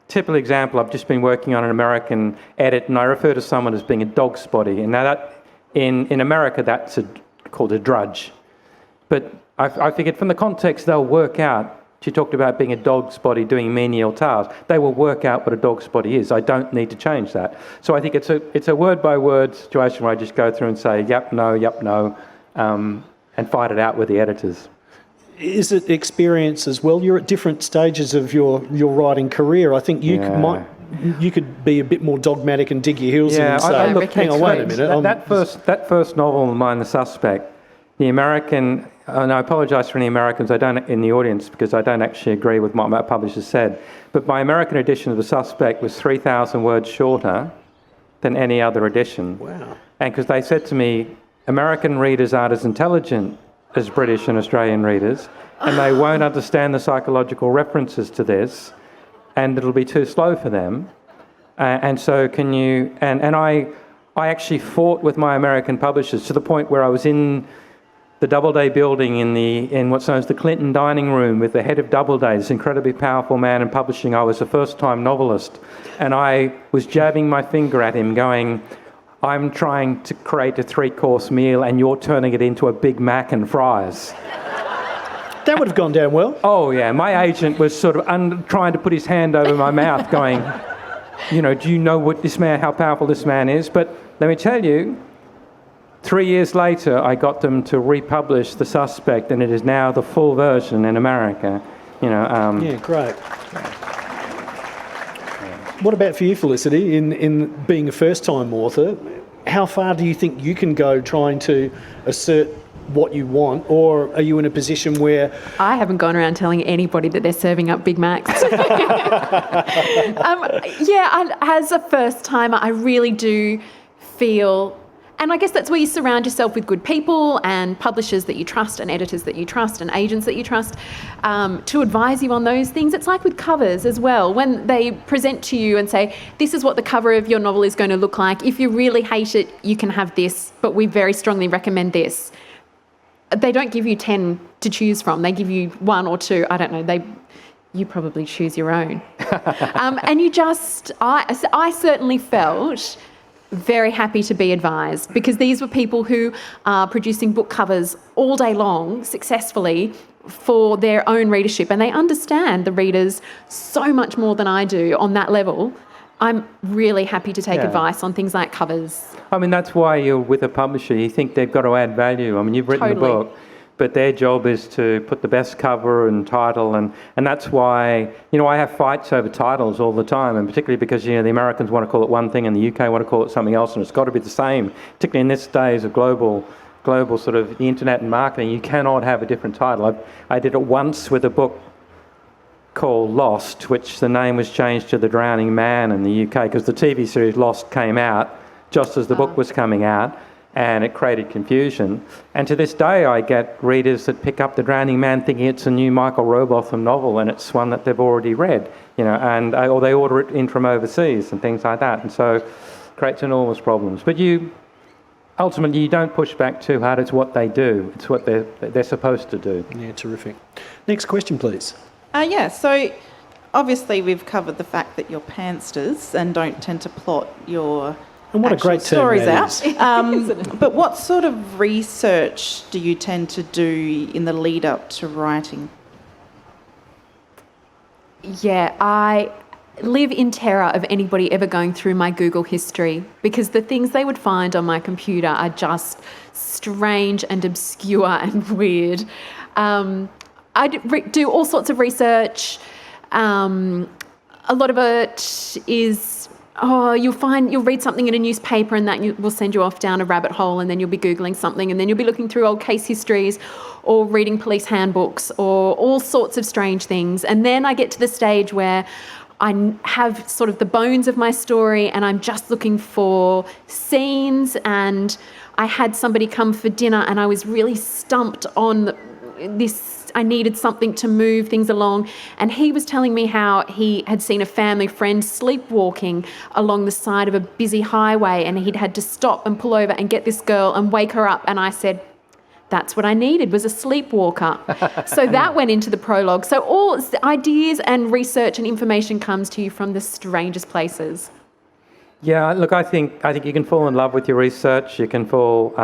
typical example, I've just been working on an American edit and I refer to someone as being a dog spotty. And now that, in America, that's called a drudge. But I figured from the context, they'll work out. She talked about being a dog spotty doing menial tasks. They will work out what a dog spotty is. I don't need to change that. So I think it's a word-by-word situation where I just go through and say, yep, no, and fight it out with the editors. Is it experience as well? You're at different stages of your writing career. I think you could be a bit more dogmatic and dig your heels in and say, hang on, wait a minute. That first novel of mine, The Suspect, the American, and I apologise for any Americans in the audience because I don't actually agree with what my publisher said, but my American edition of The Suspect was 3,000 words shorter than any other edition. Wow. And because they said to me, American readers aren't as intelligent as British and Australian readers, and they won't understand the psychological references to this, and it'll be too slow for them. And so can you... And I actually fought with my American publishers to the point where I was in the Doubleday building in what's known as the Clinton dining room with the head of Doubleday, this incredibly powerful man in publishing. I was a first-time novelist, and I was jabbing my finger at him going, I'm trying to create a 3-course meal and you're turning it into a Big Mac and fries. That would have gone down well. Oh, yeah. My agent was sort of trying to put his hand over my mouth going, do you know how powerful this man is? But let me tell you, 3 years later, I got them to republish The Suspect, and it is now the full version in America. Yeah, great. What about for you, Felicity, in being a first-time author? How far do you think you can go trying to assert what you want, or are you in a position where... I haven't gone around telling anybody that they're serving up Big Macs. As a first-timer, I really do feel... And I guess that's where you surround yourself with good people and publishers that you trust and editors that you trust and agents that you trust to advise you on those things. It's like with covers as well. When they present to you and say, this is what the cover of your novel is going to look like. If you really hate it, you can have this, but we very strongly recommend this. They don't give you 10 to choose from. They give you 1 or 2. I don't know. you probably choose your own. And you just, I certainly felt very happy to be advised, because these were people who are producing book covers all day long successfully for their own readership, and they understand the readers so much more than I do on that level. I'm really happy to take advice on things like covers. I mean, that's why you're with a publisher. You think they've got to add value. I mean, you've written the book, but their job is to put the best cover and title, and that's why, I have fights over titles all the time, and particularly because, the Americans want to call it one thing and the UK want to call it something else, and it's got to be the same, particularly in this days of global sort of the internet and marketing. You cannot have a different title. I did it once with a book called Lost, which the name was changed to The Drowning Man in the UK because the TV series Lost came out just as the book was coming out, and it created confusion. And to this day, I get readers that pick up The Drowning Man thinking it's a new Michael Robotham novel, and it's one that they've already read, or they order it in from overseas and things like that. And so it creates enormous problems. But ultimately, you don't push back too hard. It's what they do. It's what they're supposed to do. Yeah, terrific. Next question, please. So obviously we've covered the fact that you're pantsters and don't tend to plot your and what a great stories term out. But what sort of research do you tend to do in the lead up to writing? Yeah, I live in terror of anybody ever going through my Google history, because the things they would find on my computer are just strange and obscure and weird. I do all sorts of research. A lot of it is, you'll read something in a newspaper and that will send you off down a rabbit hole, and then you'll be Googling something, and then you'll be looking through old case histories or reading police handbooks or all sorts of strange things. And then I get to the stage where I have sort of the bones of my story and I'm just looking for scenes. And I had somebody come for dinner and I was really stumped on this. I needed something to move things along, and he was telling me how he had seen a family friend sleepwalking along the side of a busy highway, and he'd had to stop and pull over and get this girl and wake her up. And I said, that's what I needed, was a sleepwalker. So that went into the prologue. So all ideas and research and information comes to you from the strangest places. Yeah, look, I think you can fall in love with your research. You can fall...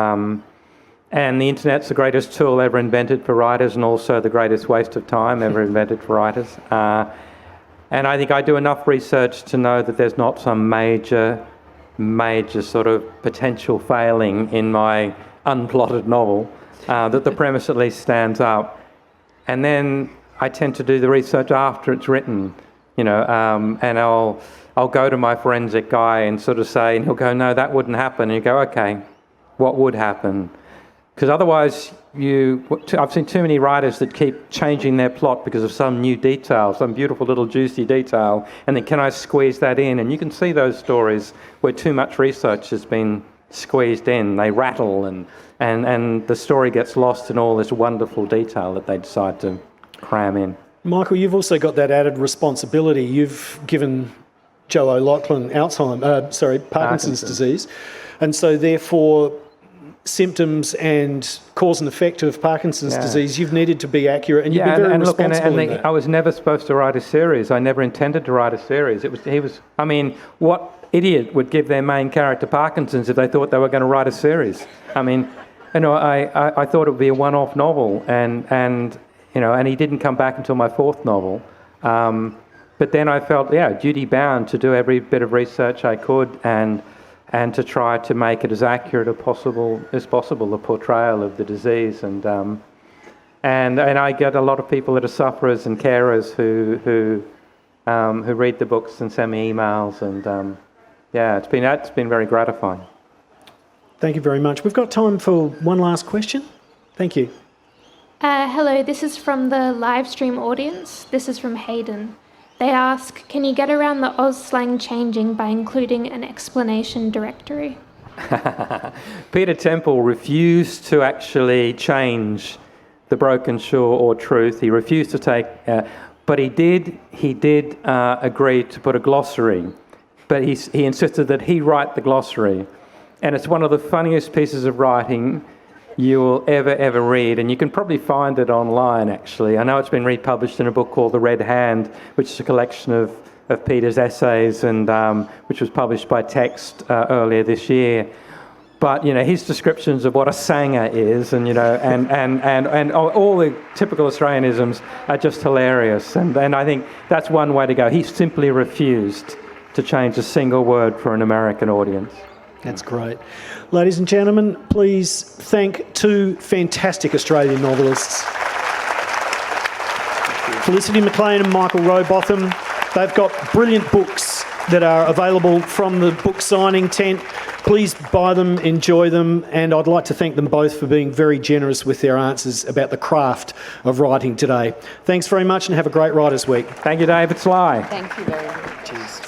And the internet's the greatest tool ever invented for writers, and also the greatest waste of time ever invented for writers. And I think I do enough research to know that there's not some major sort of potential failing in my unplotted novel, that the premise at least stands up. And then I tend to do the research after it's written, and I'll go to my forensic guy and sort of say, and he'll go, no, that wouldn't happen. And you go, okay, what would happen? Because otherwise, I've seen too many writers that keep changing their plot because of some new detail, some beautiful little juicy detail, and then can I squeeze that in? And you can see those stories where too much research has been squeezed in. They rattle, and the story gets lost in all this wonderful detail that they decide to cram in. Michael, you've also got that added responsibility. You've given Joe O'Loughlin Parkinson's disease, and so therefore symptoms and cause and effect of Parkinson's disease, you've needed to be accurate, and you've been very responsible in that. I was never supposed to write a series. I never intended to write a series. What idiot would give their main character Parkinson's if they thought they were going to write a series? I thought it would be a one-off novel, and he didn't come back until my fourth novel. But then I felt, duty-bound to do every bit of research I could and to try to make it as accurate as possible, the portrayal of the disease. And I get a lot of people that are sufferers and carers who read the books and send me emails, and it's been very gratifying. Thank you very much. We've got time for one last question. Thank you. Hello, this is from the live stream audience. This is from Hayden. They ask, can you get around the Oz slang changing by including an explanation directory? Peter Temple refused to actually change the broken shore or truth. He refused to take, but he did agree to put a glossary. But he insisted that he write the glossary. And it's one of the funniest pieces of writing. you will ever read, and you can probably find it online, actually. I know it's been republished in a book called The Red Hand, which is a collection of Peter's essays, and which was published by Text earlier this year. But, you know, his descriptions of what a sanger is, and, you know, and all the typical Australianisms are just hilarious. And I think that's one way to go. He simply refused to change a single word for an American audience. That's great. Ladies and gentlemen, please thank two fantastic Australian novelists, Felicity McLean and Michael Robotham. They've got brilliant books that are available from the book signing tent. Please buy them, enjoy them, and I'd like to thank them both for being very generous with their answers about the craft of writing today. Thanks very much and have a great Writers' Week. Thank you, David Sly. Thank you very much. Cheers.